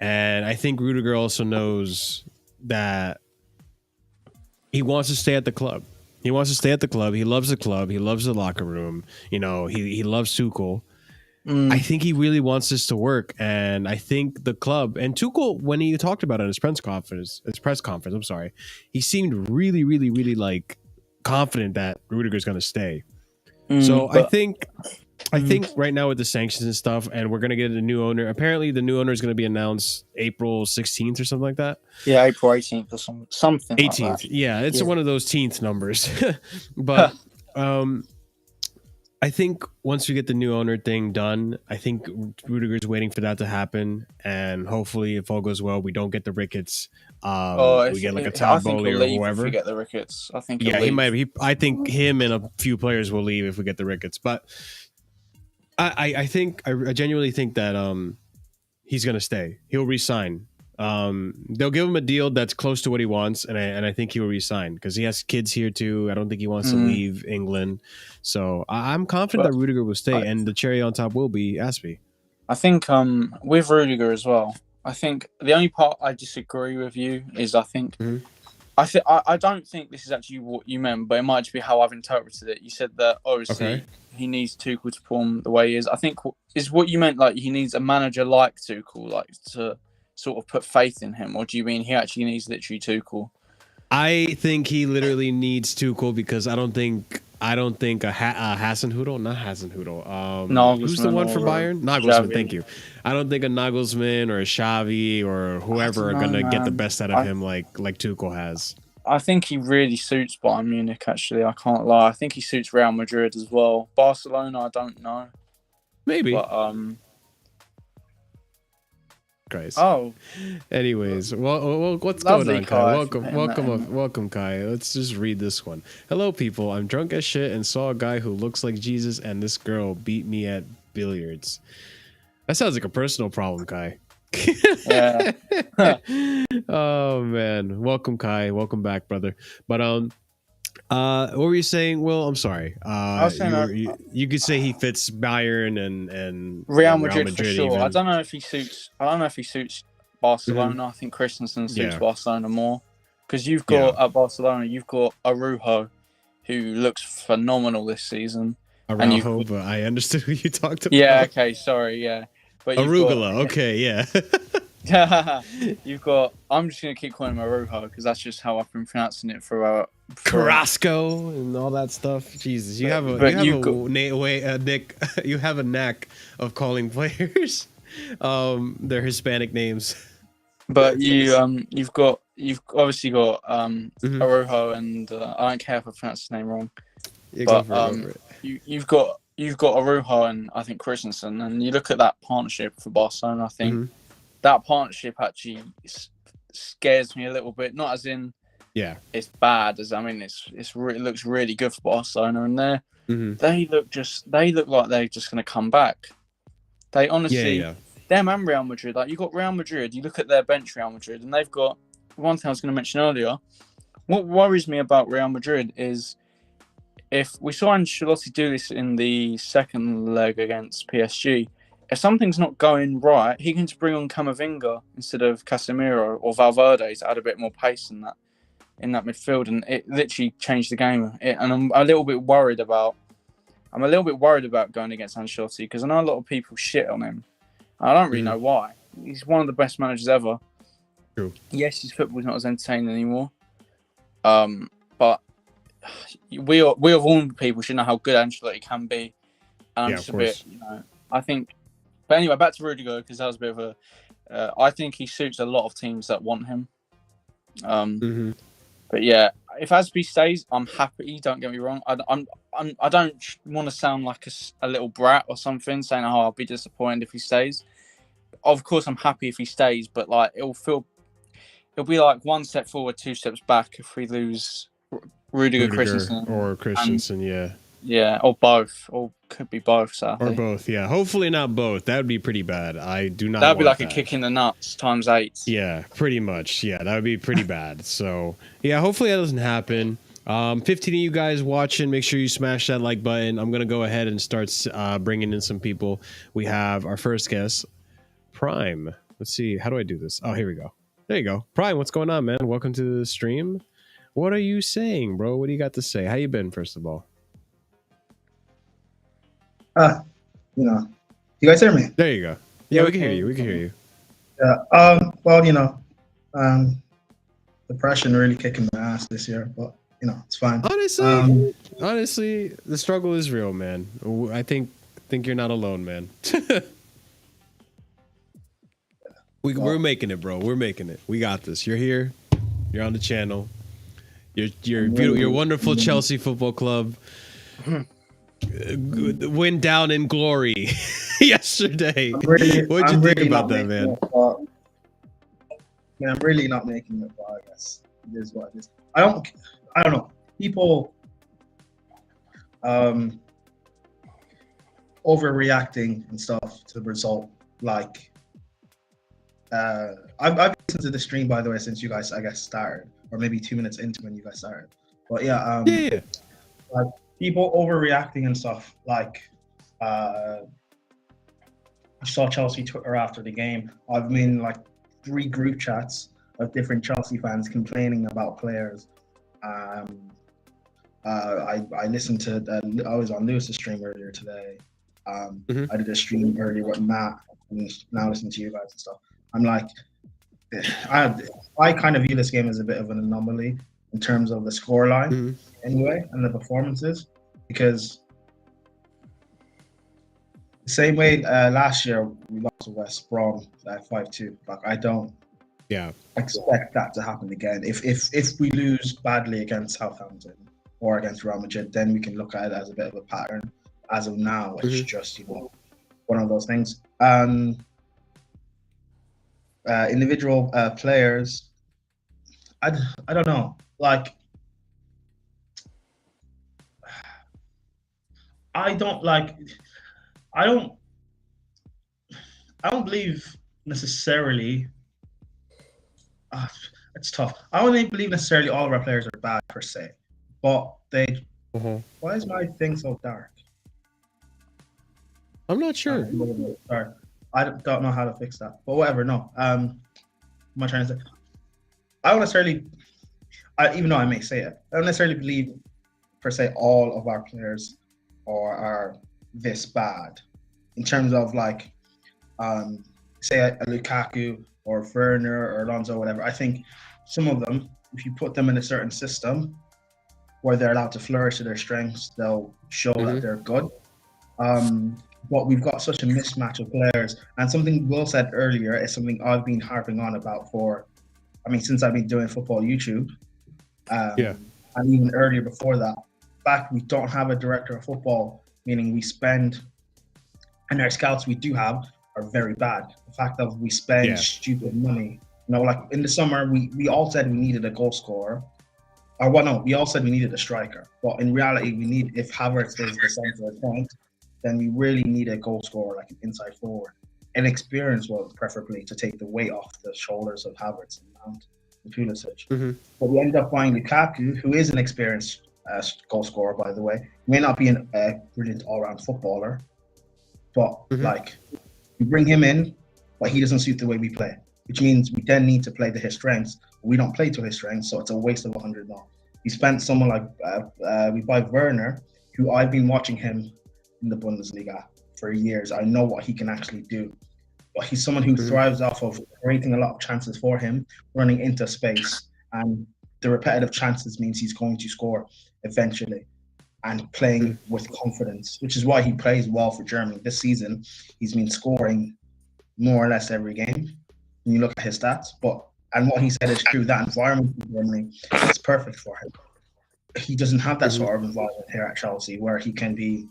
And I think Rudiger also knows that he wants to stay at the club. He wants to stay at the club. He loves the club. He loves the locker room. You know, he loves Tuchel. I think he really wants this to work. And I think the club and Tuchel, when he talked about it in his press conference, he seemed really, really, really like confident that Rudiger's going to stay. I think right now with the sanctions and stuff, and we're going to get a new owner. Apparently, the new owner is going to be announced April 16th or something like that. Yeah, April 18th or something 18th. Like that. Yeah, it's one of those teenth numbers. But I think once we get the new owner thing done, I think Rudiger's waiting for that to happen. And hopefully, if all goes well, we don't get the Ricketts. We get like a Todd Bowley or whoever. If we get the Ricketts, I think. Yeah, he might. I think him and a few players will leave if we get the Ricketts. But I genuinely think that he's gonna stay. He'll resign. They'll give him a deal that's close to what he wants, and I think he will resign because he has kids here too. I don't think he wants to leave England, so I'm confident that Rudiger will stay, and the cherry on top will be Aspie. I think with Rudiger as well. I think the only part I disagree with you is Mhm. I don't think this is actually what you meant, but it might just be how I've interpreted it. You said that Okay. obviously he needs Tuchel to perform the way he is. I think is what you meant, like he needs a manager like Tuchel, like to sort of put faith in him, or do you mean he actually needs literally Tuchel? I think he literally needs Tuchel because I don't think Hasenhüttl, not Hasenhüttl. Who's the Nagelsmann one for or Bayern? Nagelsmann. Thank Xavi. you. I don't think a Nagelsmann or a Xavi or I whoever don't are know, gonna get the man. best out of him like Tuchel has. I think he really suits Bayern Munich. Actually, I can't lie. I think he suits Real Madrid as well. Barcelona, I don't know, Maybe. but Guys. oh, Anyways, well, what's going lovely on, Kai? Kai for putting that in. Welcome, Kai. Let's just read this one. Hello, people. I'm drunk as shit and saw a guy who looks like Jesus, and this girl beat me at billiards. That sounds like a personal problem, Kai. Yeah. Oh man, welcome, Kai. Welcome back, brother. But what were you saying? Well, I'm sorry. I was saying You could say he fits Bayern and Real Real Madrid for Madrid sure. I even. don't know if he suits. I don't know if he suits Barcelona. Mhm. I think Christensen suits Yeah. Barcelona more because you've got at Barcelona, you've got Arujo, who looks phenomenal this season. And Araujo, but I understood who you talked about. yeah, okay, sorry, yeah, but you've Arugula. got Okay, yeah. you've got. I'm just gonna keep calling him Arujo because that's just how I've been pronouncing it for Carrasco and all that stuff. Jesus, you have you have a knack of calling players their Hispanic names. But you've obviously got Mhm. Arujo and I don't care if I pronounce his name wrong. Yeah, But go for it. you've got Arujo and I think Christensen, and you look at that partnership for Barcelona. I think Mhm. that partnership actually scares me a little bit. Not as in Yeah. it's bad, as I mean it looks really good for Barcelona, and Mhm. they look like they're just going to come back. They honestly, Yeah. them and Real Madrid. Like you got Real Madrid, you look at their bench, Real Madrid, and they've got one thing I was going to mention earlier. What worries me about Real Madrid is if we saw Ancelotti do this in the second leg against PSG, if something's not going right, he can just bring on Camavinga instead of Casemiro or Valverde to add a bit more pace in that midfield, and it literally changed the game. And I'm a little bit worried about going against Ancelotti because I know a lot of people shit on him. I don't really know why. He's one of the best managers ever. True. Yes, his football's not as entertaining anymore. But we of all people should know how good Ancelotti can be. And I'm just a bit, I think. But anyway, back to Rudiger because that was a bit of a. I think he suits a lot of teams that want him. But yeah, if Asby stays, I'm happy. Don't get me wrong. I don't want to sound like a little brat or something, saying, "Oh, I'll be disappointed if he stays." Of course, I'm happy if he stays, but like it'll be like one step forward, two steps back if we lose Rudiger Christensen or Christensen, yeah, or both, or could be both, sadly. Or both, yeah. Hopefully not both. That would be pretty bad. I do not. That'd be like that. a kick in the nuts times 8. Yeah, pretty much. Yeah, that would be pretty bad. So yeah, hopefully that doesn't happen. 15 of you guys watching, make sure you smash that like button. I'm gonna go ahead and start bringing in some people. We have our first guest, Prime. Let's see, how do I do this? Oh, here we go. There you go, Prime. What's going on, man? Welcome to the stream. What are you saying, bro? What do you got to say? How you been, first of all? You guys hear me? There you go. Yeah, we can hear you. We can hear you. Yeah. Well, depression really kicking my ass this year, but it's fine. Honestly, the struggle is real, man. I think you're not alone, man. We're making it, bro. We're making it. We got this. You're here. You're on the channel. You're beautiful. Your wonderful Chelsea Football Club went down in glory yesterday. What'd you think about that, man? I'm really not making it, but I guess it is what it is. I don't know. People overreacting and stuff to the result. Like, I've listened to the stream, by the way, since you guys, I guess, started, or maybe 2 minutes into when you guys started. But yeah, like people overreacting and stuff. Like, saw Chelsea Twitter after the game. I've been in like 3 group chats of different Chelsea fans complaining about players. I listened to I was on Lewis's stream earlier today. I did a stream earlier with Matt, and now listening to you guys and stuff. I'm like, I kind of view this game as a bit of an anomaly in terms of the scoreline, anyway, and the performances, because the same way last year we lost to West Brom 5-2. Like, I don't expect that to happen again. If we lose badly against Southampton or against Real Madrid, then we can look at it as a bit of a pattern. As of now, it's just, one of those things. Individual players, I don't know. Like, I don't believe necessarily. It's tough. I don't believe necessarily all of our players are bad per se, but they. Why is my thing so dark? I'm not sure. Sorry, I don't know how to fix that. But whatever. No. What am I trying to say? I don't necessarily. Even though I may say it, I don't necessarily believe per se all of our players are this bad in terms of like, say a Lukaku or Werner or Alonso or whatever. I think some of them, if you put them in a certain system where they're allowed to flourish to their strengths, they'll show that they're good. But we've got such a mismatch of players, and something Will said earlier is something I've been harping on about since I've been doing football YouTube. And even earlier before that. In fact, we don't have a director of football, meaning we spend, and our scouts we do have are very bad. The fact that we spend stupid money. Like in the summer, we all said we needed a goal scorer. We all said we needed a striker. But in reality, if Havertz is the center of point, then we really need a goal scorer, like an inside forward. An experienced one, preferably, to take the weight off the shoulders of Havertz and Mount and Pulisic. But we ended up buying Lukaku, who is an experienced goal scorer, by the way. He may not be a brilliant all-round footballer, but like, we bring him in, but he doesn't suit the way we play, which means we then need to play to his strengths. We don't play to his strengths, so it's a waste of 100 mil. We spent someone like we buy Werner, who I've been watching him in the Bundesliga for years. I know what he can actually do, but he's someone who thrives off of creating a lot of chances for him, running into space, and the repetitive chances means he's going to score eventually, and playing with confidence, which is why he plays well for Germany. This season, he's been scoring more or less every game when you look at his stats. And what he said is true, that environment in Germany is perfect for him. He doesn't have that sort of environment here at Chelsea where he can be,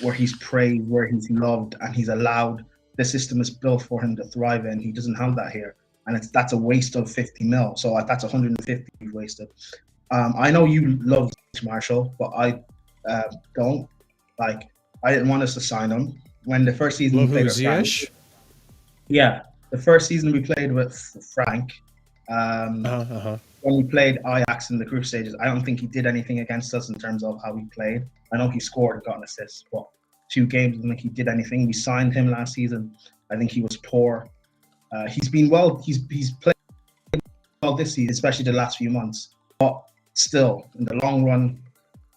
where he's praised, where he's loved, and he's allowed. The system is built for him to thrive in. He doesn't have that here. And that's a waste of 50 mil. So that's 150 we've wasted. I know you love Marshall, but I don't. Like, I didn't want us to sign him. When the first season we played with Frank, the first season we played with Frank, when we played Ajax in the group stages, I don't think he did anything against us in terms of how he played. I know he scored and got an assist, but 2 games, I don't think he did anything. We signed him last season. I think he was poor. He's been well. He's played well this season, especially the last few months. But still, in the long run,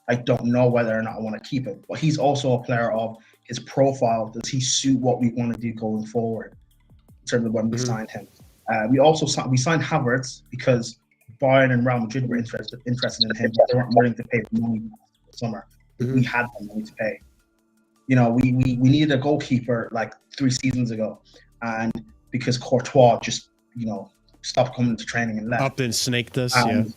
I don't know whether or not I want to keep him. But he's also a player of his profile. Does he suit what we want to do going forward in terms of when we signed him? We signed Havertz because Bayern and Real Madrid were interested in him, but they weren't willing to pay the money this summer. We had the money to pay. We needed a goalkeeper like 3 seasons ago, and because Courtois just stopped coming to training and left. Up and snaked us, and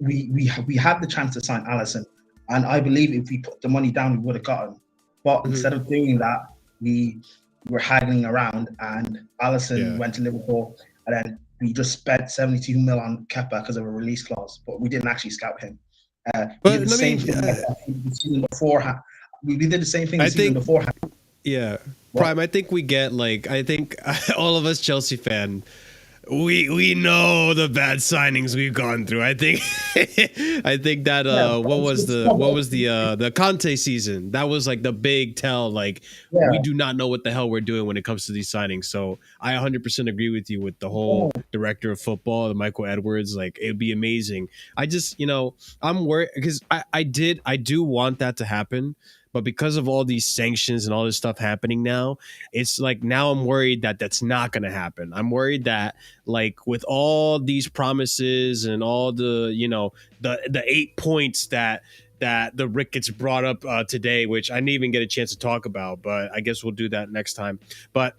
we had the chance to sign Alisson, and I believe if we put the money down, we would have got him. But instead of doing that, we were haggling around, and Alisson went to Liverpool, and then we just spent 72 mil on Kepa because of a release clause, but we didn't actually scout him. We did the same thing the season beforehand. We did the same thing the season beforehand. Yeah. Prime, I think we get I think all of us Chelsea fan, we know the bad signings we've gone through. I think I think that what was the Conte season? That was like the big tell. Like we do not know what the hell we're doing when it comes to these signings. So I 100% agree with you with the whole director of football, the Michael Edwards. Like it'd be amazing. I just I'm worried because I do want that to happen. But because of all these sanctions and all this stuff happening now, it's like now I'm worried that that's not going to happen. I'm worried that like with all these promises and all the, the 8 points that the Ricketts brought up today, which I didn't even get a chance to talk about, but I guess we'll do that next time. But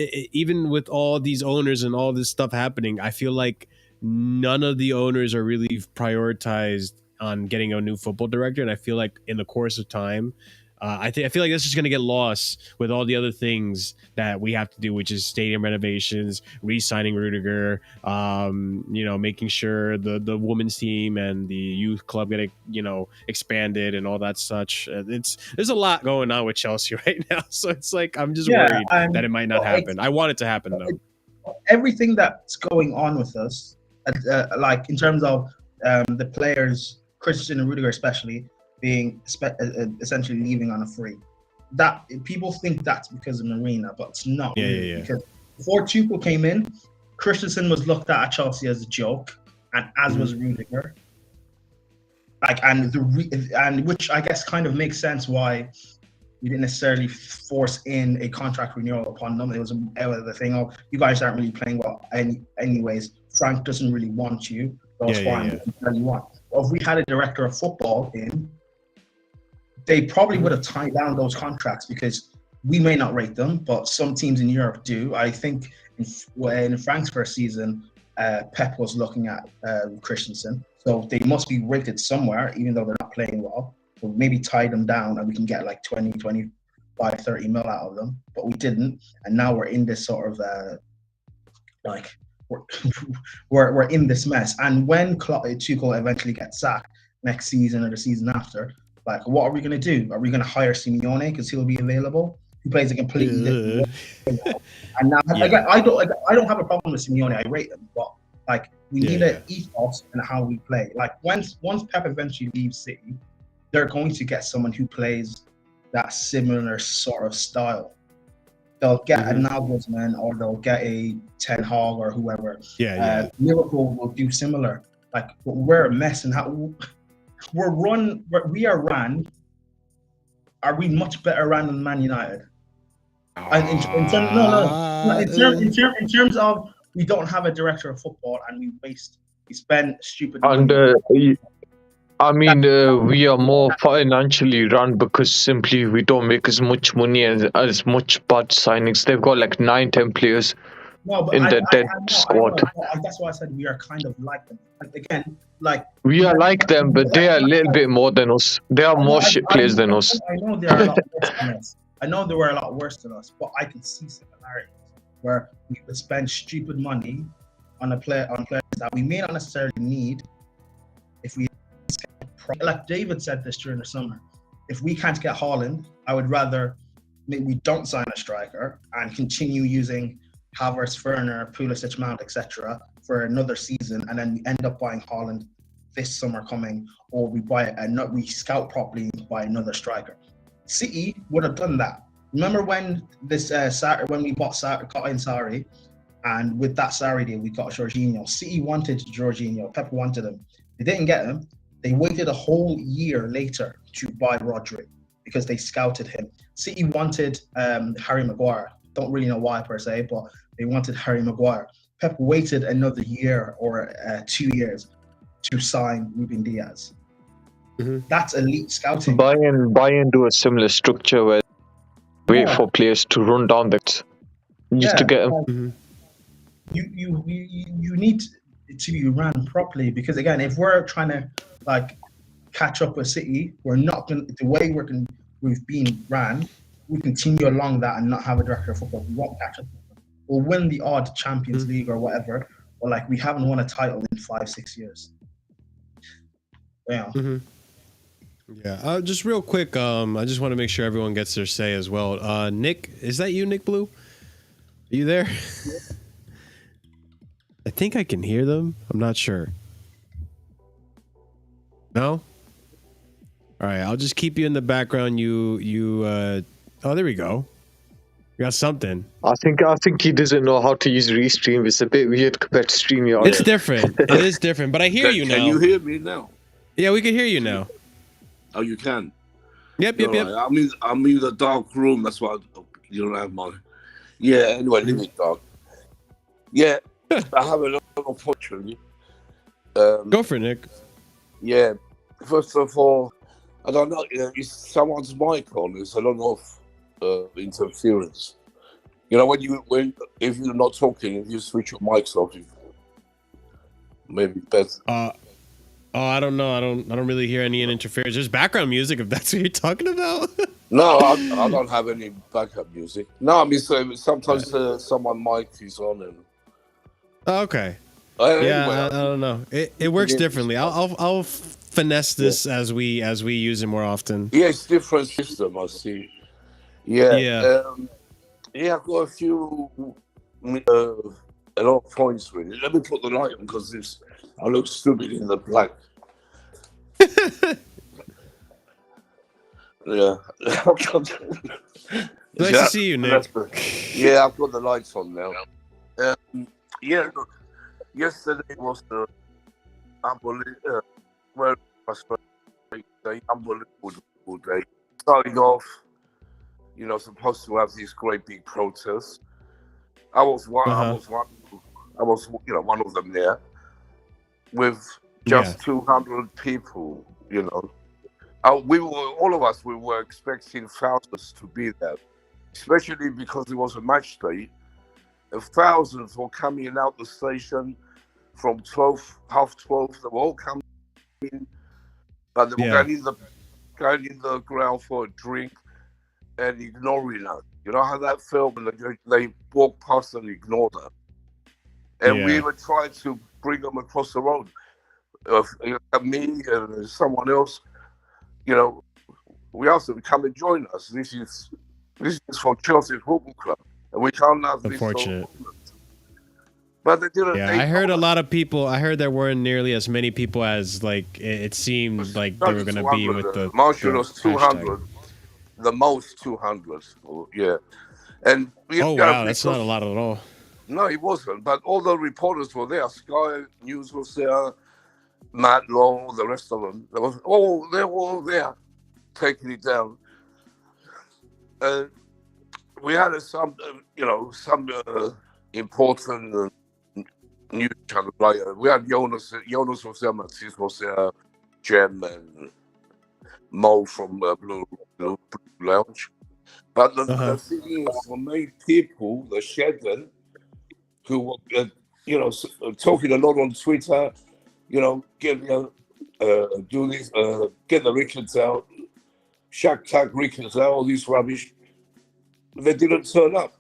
even with all these owners and all this stuff happening, I feel like none of the owners are really prioritized on getting a new football director, and I feel like in the course of time, I feel like that's just going to get lost with all the other things that we have to do, which is stadium renovations, re-signing Rudiger, making sure the women's team and the youth club get expanded and all that such. There's a lot going on with Chelsea right now, so it's like I'm just worried that it might not happen. I want it to happen though. Everything that's going on with us, like in terms of the players. Christensen and Rudiger especially being essentially leaving on a free. That people think that's because of Marina, but it's not. Yeah. Because before Tuchel came in, Christensen was looked at Chelsea as a joke, and as was Rudiger. Like and which I guess kind of makes sense why we didn't necessarily force in a contract renewal upon them. It was the thing of you guys aren't really playing well anyways. Frank doesn't really want you. That's fine. You want. If we had a director of football in, they probably would have tied down those contracts because we may not rate them, but some teams in Europe do. I think in Frank's first season, Pep was looking at Christensen, so they must be rated somewhere, even though they're not playing well. So maybe tie them down and we can get like 20, 25, 30 mil out of them, but we didn't. And now we're in this sort of we're in this mess. And when Tuchel eventually gets sacked next season or the season after, like what are we going to do? Are we going to hire Simeone because he'll be available? He plays a completely different way. And now again, I don't have a problem with Simeone. I rate him, but like we need an ethos in how we play. Like once Pep eventually leaves City, they're going to get someone who plays that similar sort of style. They'll get a Nagelsmann or they'll get a Ten Hag or whoever. Liverpool will do similar. Like we're a mess, and how we are ran. Are we much better ran than Man United? And in terms of we don't have a director of football and we spend stupid money. We are more financially run because simply we don't make as much money and as much bad signings. They've got like 9-10 players in the dead squad. That's why I said we are kind of like them. Again, like we are like them, but they are a little bit more than us. They are more shit players than us. I know they are a lot worse than us. I know they were a lot worse than us, but I can see similarities where we would spend stupid money on players that we may not necessarily need if we. Like David said this during the summer, if we can't get Haaland, I would rather we don't sign a striker and continue using Havertz, Werner, Pulisic, Mount, etc. for another season, and then we end up buying Haaland this summer coming, or we scout properly and buy another striker. City would have done that. Remember when when we got in Sarri, and with that Sarri deal we got Jorginho. City wanted Jorginho, Pep wanted him. They didn't get him. They waited a whole year later to buy Rodri because they scouted him. City wanted Harry Maguire. Don't really know why per se, but they wanted Harry Maguire. Pep waited another year or 2 years to sign Ruben Diaz. That's elite scouting. Bayern do a similar structure where they wait for players to run down to get them. You need to be run properly because again, if we're trying to like catch up with City, we're not going the way we've been ran. We continue along that and not have a director of football. We won't catch up. We'll win the odd Champions League or whatever, but like we haven't won a title in 5-6 years. Yeah. Yeah. Just real quick, I just want to make sure everyone gets their say as well. Nick, is that you, Nick Blue? Are you there? I think I can hear them. I'm not sure. No? All right, I'll just keep you in the background. Oh, there we go. We got something. I think he doesn't know how to use Restream. It's a bit weird compared to StreamYard. It's different. It is different, but I hear you now. Can you hear me now? Yeah, we can hear you now. Oh, you can? Yep. Right. I'm in the dark room. That's why you don't have my... Yeah, anyway, leave it dark. Yeah, I have a lot of fortune. Go for it, Nick. Yeah, first of all, I don't know, is someone's mic on? There's a lot of interference. You know, if you're not talking, if you switch your mics off, maybe better. I don't know. I don't really hear any interference. There's background music if that's what you're talking about. No, I don't have any backup music. No, I mean, sometimes someone mic is on and. Okay. Anyway, I don't know. It works differently. I'll finesse this as we use it more often. Yeah, it's different system. I see. Yeah. I've got a few, a lot of points really. Let me put the light on because I look stupid in the black. Yeah. Nice to see you, Nick. Yeah, I've got the lights on now. Yeah, look, yesterday was the unbelievable day. Starting off, supposed to have these great big protests. I was one of them there with just 200 people. All of us were expecting thousands to be there, especially because it was a match day. Thousands were coming out the station from 12:30. They were all coming in, but they were going in the ground for a drink and ignoring us. You know how that felt when they walk past and ignore them. And we were trying to bring them across the road. Me and someone else, we asked them to come and join us. This is for Chelsea Football Club. And we can't have this. Unfortunate. But they didn't. Yeah, I heard a lot of people. I heard there weren't nearly as many people as it seemed like they were going to be with the. Marshall was 200, the most 200. Yeah, and wow, that's not a lot at all. No, it wasn't. But all the reporters were there. Sky News was there. Matt Long, the rest of them. They were all there, taking it down. We had some important news channel. We had Jonas was there, Matisse was there, Jem and Mo from Blue Lounge. But the thing is, for many people, the Shedden, who were, talking a lot on Twitter, get do this, get the Ricketts out, tag Ricketts out, all this rubbish. They didn't turn up,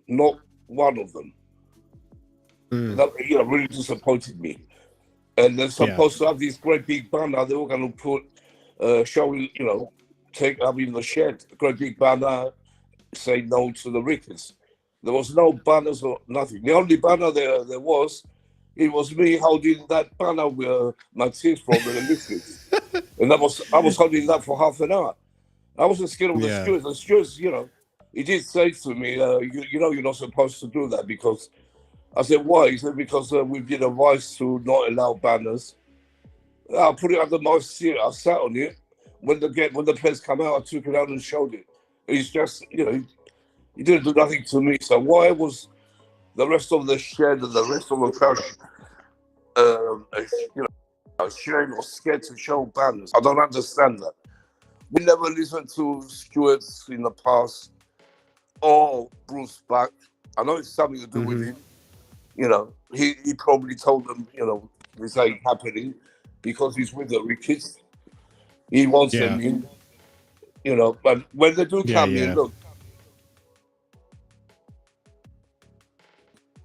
not one of them. That really disappointed me. And they're supposed to have this great big banner. They were going to put, showing, take up in the shed, a great big banner, say no to the Ricketts. There was no banners or nothing. The only banner there was, it was me holding that banner with my teeth from the Olympics. And I was holding that for half an hour. I wasn't scared of the stewards. The stewards, he did say to me, you're not supposed to do that because I said, why? He said, because we've been advised to not allow banners. I put it under my seat. I sat on it. When the players come out, I took it out and showed it. It's just, he didn't do nothing to me. So why was the rest of the shed and the rest of the crowd, ashamed or scared to show banners? I don't understand that. We never listened to stewards in the past. Or Bruce Back. I know it's something to do with him. He probably told them, this ain't happening because he's with the Ricketts. He wants them in, but when they do come in, look.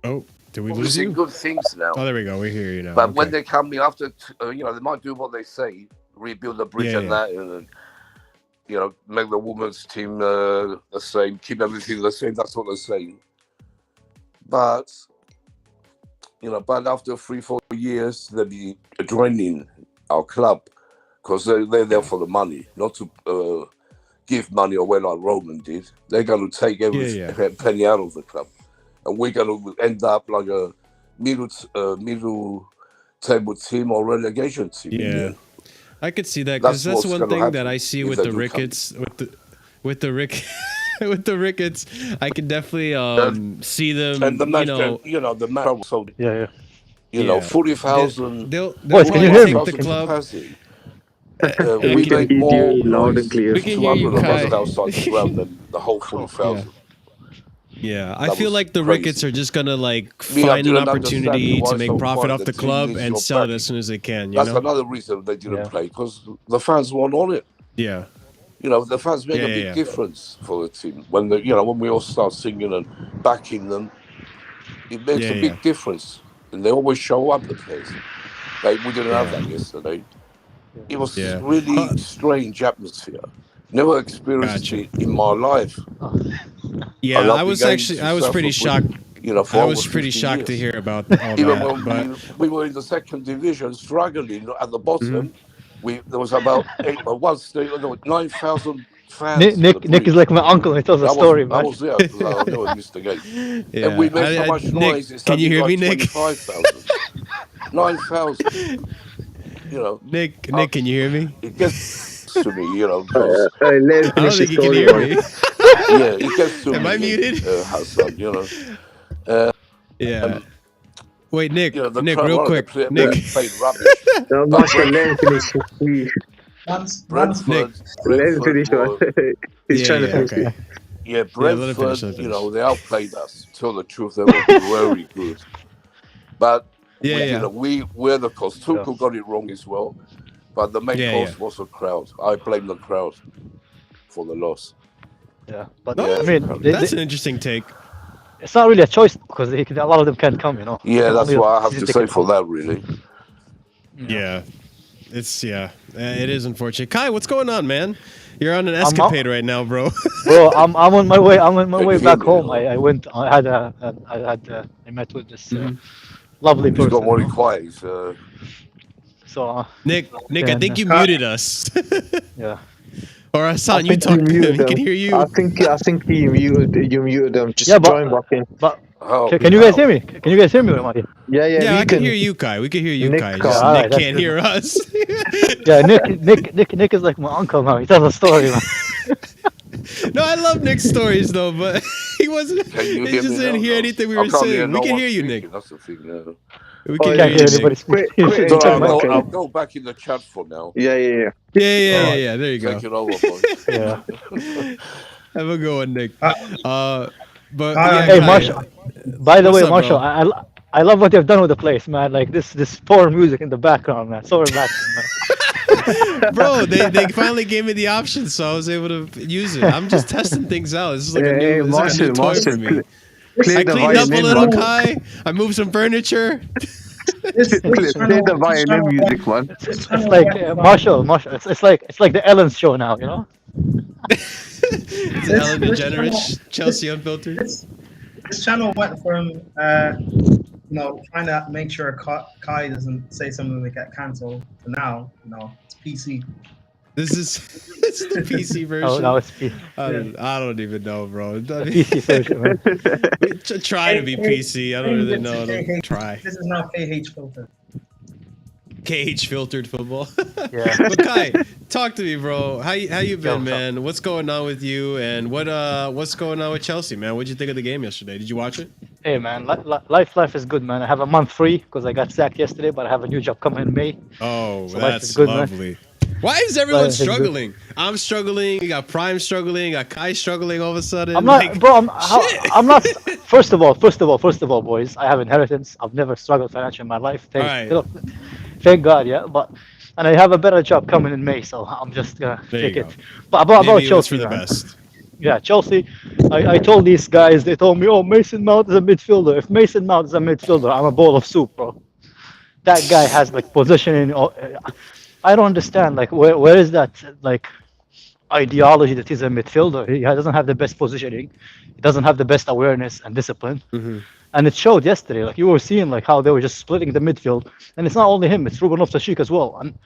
Oh, did we lose you? Good things now. Oh, there we go. We hear you now. But when they come in after, they might do what they say, rebuild the bridge and that, and make the women's team the same, keep everything the same. That's what they're saying. But but after 3-4 years, they'll be joining our club because they're there for the money, not to give money away like Roman did. They're going to take every penny out of the club, and we're going to end up like a middle table team or relegation team. Yeah, I could see that because that's one thing that I see with the Ricketts, with the Ricketts. I can definitely see them. And the match, the match was so 40,000. They'll can you hear me? take the club. We make more loud and clear. We can hear you, Kai. outside the ground than the whole 40,000. Yeah, I feel like the Ricketts are just gonna find an opportunity to make profit off the club and sell it as soon as they can. That's another reason they didn't play, because the fans weren't on it. Yeah. The fans make a big difference for the team. When when we all start singing and backing them, it makes a big difference. And they always show up at place. We didn't have that yesterday. It was really strange atmosphere. Never experienced it in my life. Yeah, I was pretty shocked. I was pretty shocked to hear about all Even that. when we were in the second division, struggling at the bottom, there was about 9,000 fans. Nick is like my uncle. He tells a story, man. I was there because I knew I missed the game. Yeah. And we made so much noise. Nick, can you hear me, Nick? 25,000. 9,000. Nick, can you hear me? It gets to me, because I don't think you can hear me. yeah, it gets to me. Am I muted? Hassan, Yeah. Wait, Nick, Nick, crowd, real quick. Nick played rubbish. Brentford, He's trying to finish it. Yeah, Brentford, they outplayed us. To tell the truth, they were very good. But we're the cause. Tuchel got it wrong as well. But the main cause was the crowd. I blame the crowd for the loss. Yeah, but I mean, that's an interesting take. It's not really a choice because a lot of them can't come, Yeah, that's what I have to say for that, really. Yeah, it is unfortunate. Kai, what's going on, man? You're on an escapade right now, bro. Bro, I'm on my way. I'm on my way back home. I met with this lovely person. He's got more quiet. So Nick, I think you muted us. Yeah. Or Hassan, you talk to him. He can hear you. I think you muted them. Just join back in. But can you guys hear me? Can you guys hear me, Ramadi? Yeah, I can hear you, Kai. We can hear you, Nick, Kai. Just Nick can't hear us. Yeah, Nick is like my uncle now. He tells a story, man. No, I love Nick's stories though, but he wasn't. He just didn't hear anything we were saying. We can hear you, Nick. That's the thing. We can hear anybody speak. I'll go back in the chat for now. Yeah. There you go. Take it over, boys. Yeah. Have a good one, Nick. But hey, Marshall. By the way, Marshall, I love what you've done with the place, man. Like this foreign music in the background, man. So relaxing, man. Bro, they finally gave me the option, so I was able to use it. I'm just testing things out. This is like a new toy for me. I cleaned up a little, Kai. I moved some furniture. Play the violin music, man. It's like Marshall. It's like the Ellen's show now, It's Ellen DeGeneres, Chelsea Unfiltered. This channel went from trying to make sure Kai doesn't say something that get cancelled to now, it's PC. This is the PC version. Oh, no, it's PC. I don't even know, bro. PC version, man. Try to be PC. I don't really know. Try. This is not KH filtered. KH filtered football. Yeah. But Kai, talk to me, bro. How you been, man? What's going on with you? And what's going on with Chelsea, man? What'd you think of the game yesterday? Did you watch it? Hey, man, life is good, man. I have a month free because I got sacked yesterday, but I have a new job coming in May. Oh, so that's good, lovely. Man. Why is everyone struggling? I'm struggling. You got Prime struggling. You got Kai struggling all of a sudden. I'm not, bro. I'm not. First of all, boys. I have inheritance. I've never struggled financially in my life. Thank God, yeah. And I have a better job coming in May, so I'm just gonna take it. But about Chelsea, for the best. Yeah, Chelsea. I told these guys. They told me, "Oh, Mason Mount is a midfielder. If Mason Mount is a midfielder, I'm a bowl of soup, bro." That guy has positioning. I don't understand. Where is that? ideology that he's a midfielder. He doesn't have the best positioning. He doesn't have the best awareness and discipline. And it showed yesterday. Like you were seeing, like how they were just splitting the midfield. And it's not only him; it's Ruben Loftus-Cheek as well. And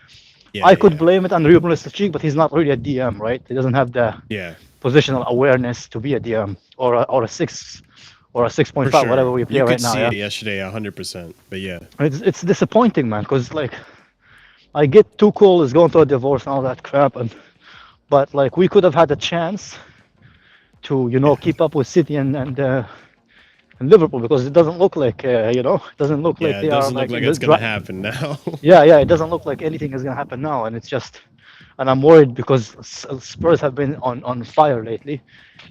I could blame it on Ruben Loftus-Cheek, but he's not really a DM, right? He doesn't have the positional awareness to be a DM or a 6 or a 6.5, sure. whatever we play right now. You could see it yesterday, 100%. But yeah, it's disappointing, man. Because like, I get Tuchel is going through a divorce and all that crap, but like we could have had a chance to keep up with City and Liverpool, because it doesn't look like it doesn't look like they it doesn't are look like it's gonna happen now. yeah, it doesn't look like anything is gonna happen now, and it's just, and I'm worried because Spurs have been on fire lately,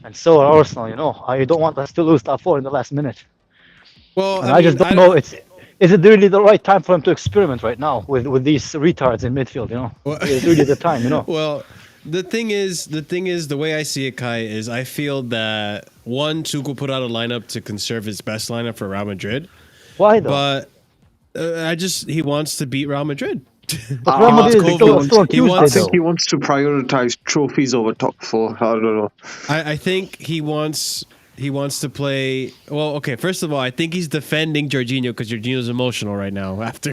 and so are Arsenal. I don't want us to lose top 4 in the last minute. Well, and I just don't know. Is it really the right time for him to experiment right now with these retards in midfield? Well, it's really the time. Well, the thing is, the way I see it, Kai, is I feel that Tuchel put out a lineup to conserve his best lineup for Real Madrid. Why though? But he wants to beat Real Madrid. But Real Madrid I think he wants to prioritize trophies over top 4. I don't know. I think he wants to play. Well, okay. First of all, I think he's defending Jorginho because Jorginho's emotional right now after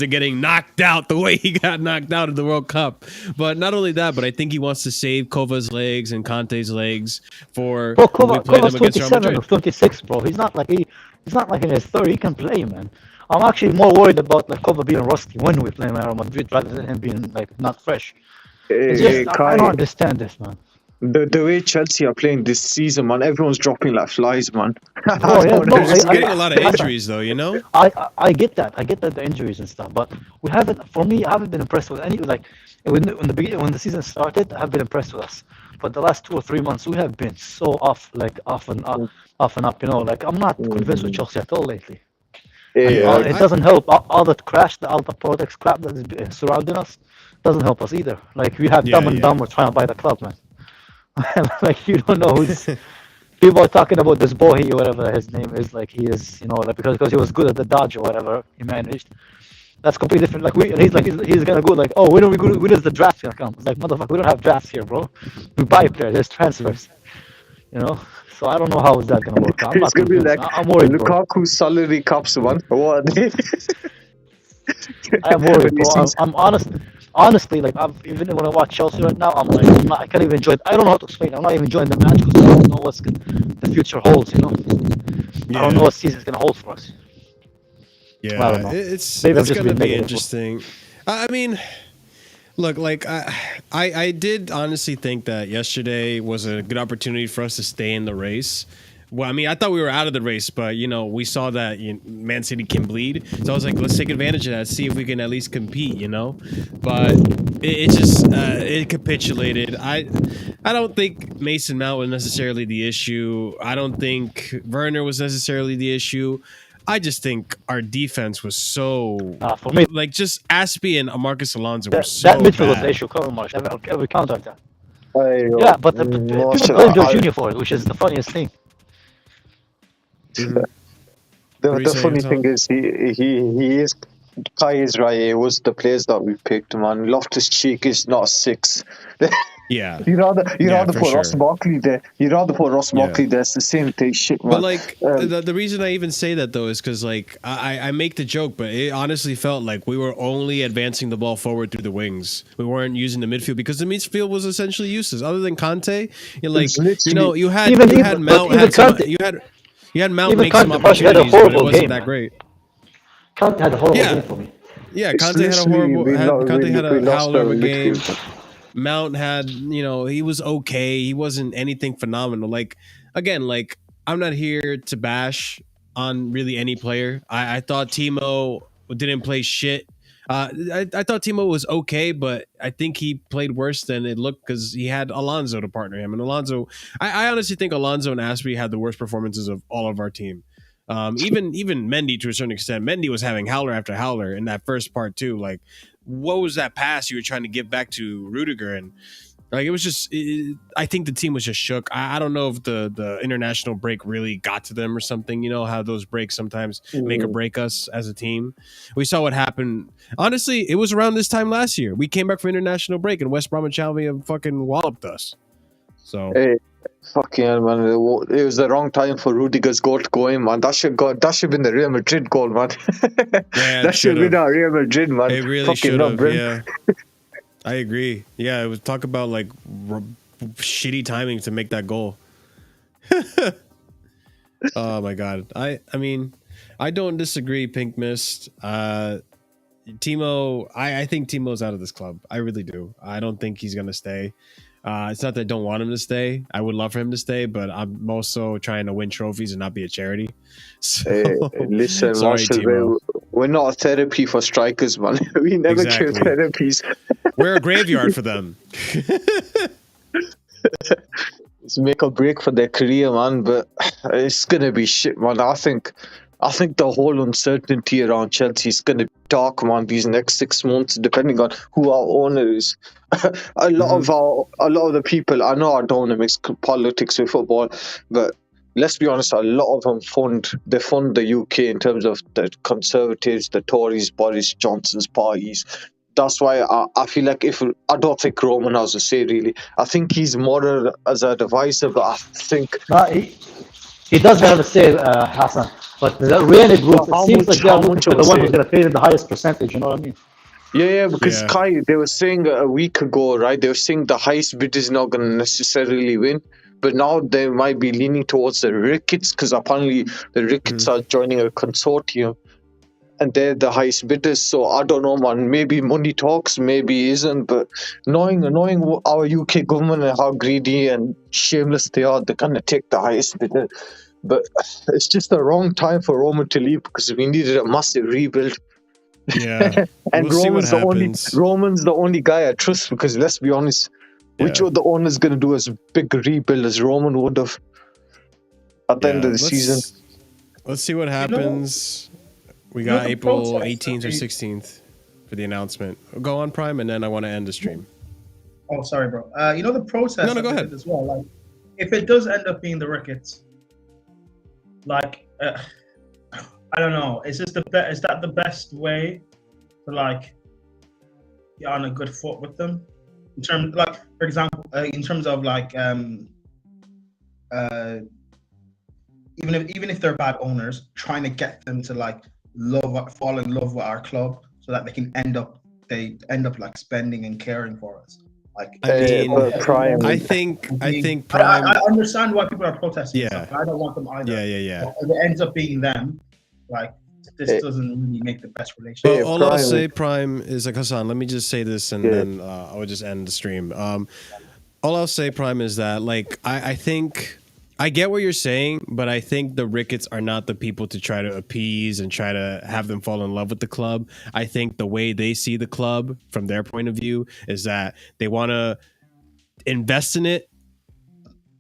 getting knocked out the way he got knocked out of the World Cup. But not only that, but I think he wants to save Kova's legs and Conte's legs for Kova's 27 or 26, bro. He's not like in his 30. He can play, man. I'm actually more worried about like Kova being rusty when we play Real Madrid rather than him being like not fresh. I don't understand this, man. The way Chelsea are playing this season, man, everyone's dropping like flies, man. He's getting a lot of injuries, though. I get that. I get that, the injuries and stuff, but we haven't. For me, I haven't been impressed with any. Like when the season started, I've been impressed with us. But the last 2 or 3 months, we have been so off and up. Like I'm not convinced with Chelsea at all lately. It doesn't help. All that crash, the Alpha Products crap that is surrounding us, doesn't help us either. Like we have Dumb and Dumber trying to buy the club, man. Like you don't know who's. People are talking about this boy, whatever his name is. Like he is, like because he was good at the Dodge or whatever he managed. That's completely different. Like he's gonna go like, oh, when is the draft gonna come? It's like, motherfucker, we don't have drafts here, bro. We buy players. There's transfers. So I don't know how is that gonna work. I'm it's gonna be like I'm worried, Lukaku's salary caps one. What? I'm worried, bro. I'm honestly, like even when I watch Chelsea right now, I can't even enjoy it. I don't know how to explain. I'm not even enjoying the match because I don't know what the future holds. I don't know what season's gonna hold for us. Yeah, I don't know. it's gonna be interesting. I mean, look, like I did honestly think that yesterday was a good opportunity for us to stay in the race. Well, I mean, I thought we were out of the race, but we saw that Man City can bleed, so I was like, let's take advantage of that, see if we can at least compete, But it capitulated. I don't think Mason Mount was necessarily the issue. I don't think Werner was necessarily the issue. I just think our defense was so for me, like just Aspie and Marcus Alonso were so that midfield was bad. the issue. Cover much. Every counter that. Yeah, but people blame Jorginho for it, which is the funniest thing. The funny thing is, he is. Kai is right. It was the players that we picked, man. Loftus-Cheek is not 6. Yeah, you rather put Ross Barkley there. That's the same thing, shit, man. But like the reason I even say that though is because like I make the joke, but it honestly felt like we were only advancing the ball forward through the wings. We weren't using the midfield because the midfield was essentially useless. Other than Conte, you had Mount. You had Mount make some opportunities, but it wasn't that great. Conte had a horrible game for me. Yeah, Conte had a horrible. Conte had a howler of a game. Mount had, he was okay. He wasn't anything phenomenal. Like, again, like, I'm not here to bash on really any player. I thought Timo didn't play shit. I thought Timo was okay, but I think he played worse than it looked because he had Alonso to partner him. And Alonso, I honestly think Alonso and Aspie had the worst performances of all of our team. Even Mendy to a certain extent. Mendy was having howler after howler in that first part too. Like, what was that pass you were trying to give back to Rudiger? And Like, it was just, I think the team was just shook. I don't know if the international break really got to them or something. You know how those breaks sometimes make or break us as a team. We saw what happened. Honestly, it was around this time last year. We came back from international break and West Bromwich Albion fucking walloped us. So. Hey, fucking hell, man. It was the wrong time for Rudiger's goal to go in, man. That should have been the Real Madrid goal, man. Yeah, that should have been our Real Madrid, man. It really should have, yeah. I agree. Yeah, it was talk about like shitty timing to make that goal. Oh my god. I mean, I don't disagree, Pink Mist. Timo, I think Timo's out of this club. I really do. I don't think he's gonna stay. It's not that I don't want him to stay. I would love for him to stay, but I'm also trying to win trophies and not be a charity. So, listen, sorry, Marshall, we're not a therapy for strikers, man. We never give therapies. We're a graveyard for them. It's make or break for their career, man. But it's gonna be shit, man. I think the whole uncertainty around Chelsea is gonna be dark, man. These next 6 months, depending on who our owner is. a lot of the people. I know I don't want to mix politics with football, but let's be honest. A lot of them fund the UK in terms of the Conservatives, the Tories, Boris Johnson's parties. That's why I feel like I don't think Roman has a say, really. I think he's more as a advisor, but I think he does have a say, Hassan. But the Real group, it seems like they're looking for the one who's going to pay the highest percentage. You know what I mean? Yeah, because Kai, they were saying a week ago, right? They were saying the highest bid is not going to necessarily win, but now they might be leaning towards the Ricketts, because apparently the Ricketts are joining a consortium, and they're the highest bidders. So I don't know, man. Maybe money talks, maybe isn't. But knowing our UK government and how greedy and shameless they are, they're going to take the highest bidder. But it's just the wrong time for Roman to leave, because we needed a massive rebuild. Yeah, and we'll Roman's the only guy I trust, because let's be honest, which other owner's going to do as big a rebuild as Roman would have at the end of the season? Let's see what happens. We got April 18th or 16th for the announcement. Go on, Prime, and then I want to end the stream. Oh, sorry, bro. The protest. No, go ahead. As well. Like, if it does end up being the Ricketts, like, I don't know. Is that the best way to like get on a good foot with them? In terms, like, for example, in terms of like, even if they're bad owners, trying to get them to like fall in love with our club, so that they end up like spending and caring for us. Like, Prime. I think Prime. I understand why people are protesting. Yeah, I don't want them either. Yeah. If it ends up being them, like, this doesn't really make the best relationship. All I'll say, Prime, is like, Hassan, let me just say this, and then I would just end the stream. All I'll say, Prime, is that like I think I get what you're saying, but I think the Ricketts are not the people to try to appease and try to have them fall in love with the club. I think the way they see the club from their point of view is that they want to invest in it,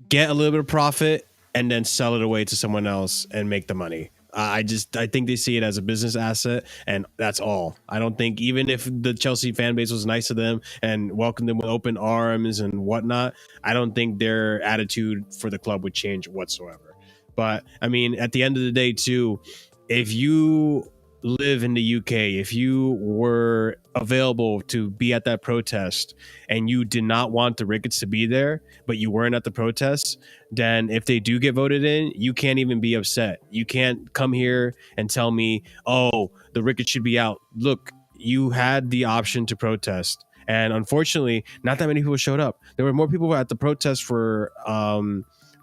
get a little bit of profit, and then sell it away to someone else and make the money. I think they see it as a business asset, and that's all. I don't think, even if the Chelsea fan base was nice to them and welcomed them with open arms and whatnot, I don't think their attitude for the club would change whatsoever. But I mean, at the end of the day too, if you live in the UK, if you were available to be at that protest and you did not want the Ricketts to be there, but you weren't at the protest, then if they do get voted in, you can't even be upset. You can't come here and tell me, oh, the Ricketts should be out. Look, you had the option to protest. And unfortunately, not that many people showed up. There were more people at the protest for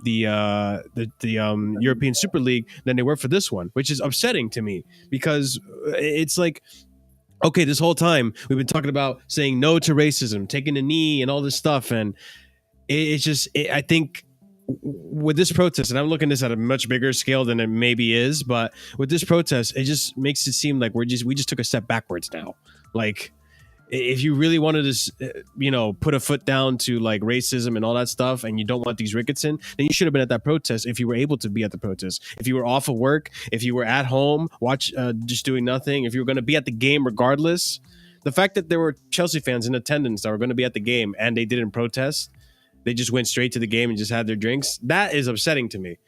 the European Super League than they were for this one, which is upsetting to me, because it's like, okay, this whole time we've been talking about saying no to racism, taking a knee and all this stuff, and I think with this protest, and I'm looking at this at a much bigger scale than it maybe is, but with this protest, it just makes it seem like we just took a step backwards now. Like, if you really wanted to, put a foot down to like racism and all that stuff, and you don't want these Ricketts in, then you should have been at that protest if you were able to be at the protest. If you were off of work, if you were at home, just doing nothing, if you were going to be at the game regardless, The fact that there were Chelsea fans in attendance that were going to be at the game and they didn't protest, they just went straight to the game and just had their drinks. That is upsetting to me.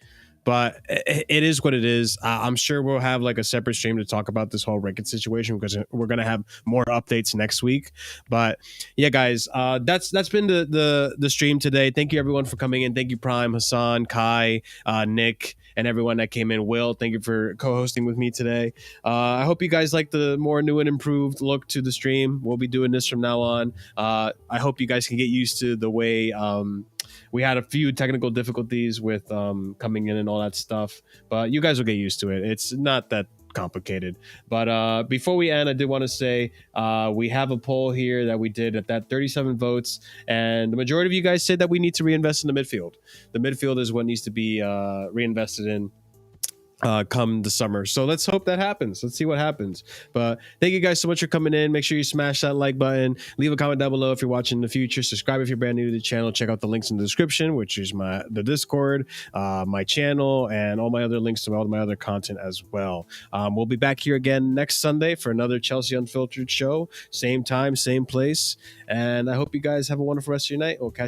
But it is what it is. I'm sure we'll have like a separate stream to talk about this whole Ricketts situation because we're gonna have more updates next week. But yeah, guys, that's been the stream today. Thank you everyone for coming in. Thank you Prime, Hassan, Kai, Nick, and everyone that came in. Will, thank you for co-hosting with me today. I hope you guys like the more new and improved look to the stream. We'll be doing this from now on. I hope you guys can get used to the way. We had a few technical difficulties with coming in and all that stuff, but you guys will get used to it. It's not that complicated. But before we end, I did want to say we have a poll here that we did at that 37 votes, and the majority of you guys said that we need to reinvest in the midfield. The midfield is what needs to be reinvested in come the summer. So let's hope that happens. Let's see what happens. But thank you guys so much for coming in. Make sure you smash that like button. Leave a comment down below if you're watching in the future. Subscribe if you're brand new to the channel. Check out the links in the description, which is the Discord, my channel, and all my other links to all my other content as well. We'll be back here again next Sunday for another Chelsea Unfiltered show. Same time, same place. And I hope you guys have a wonderful rest of your night. We'll catch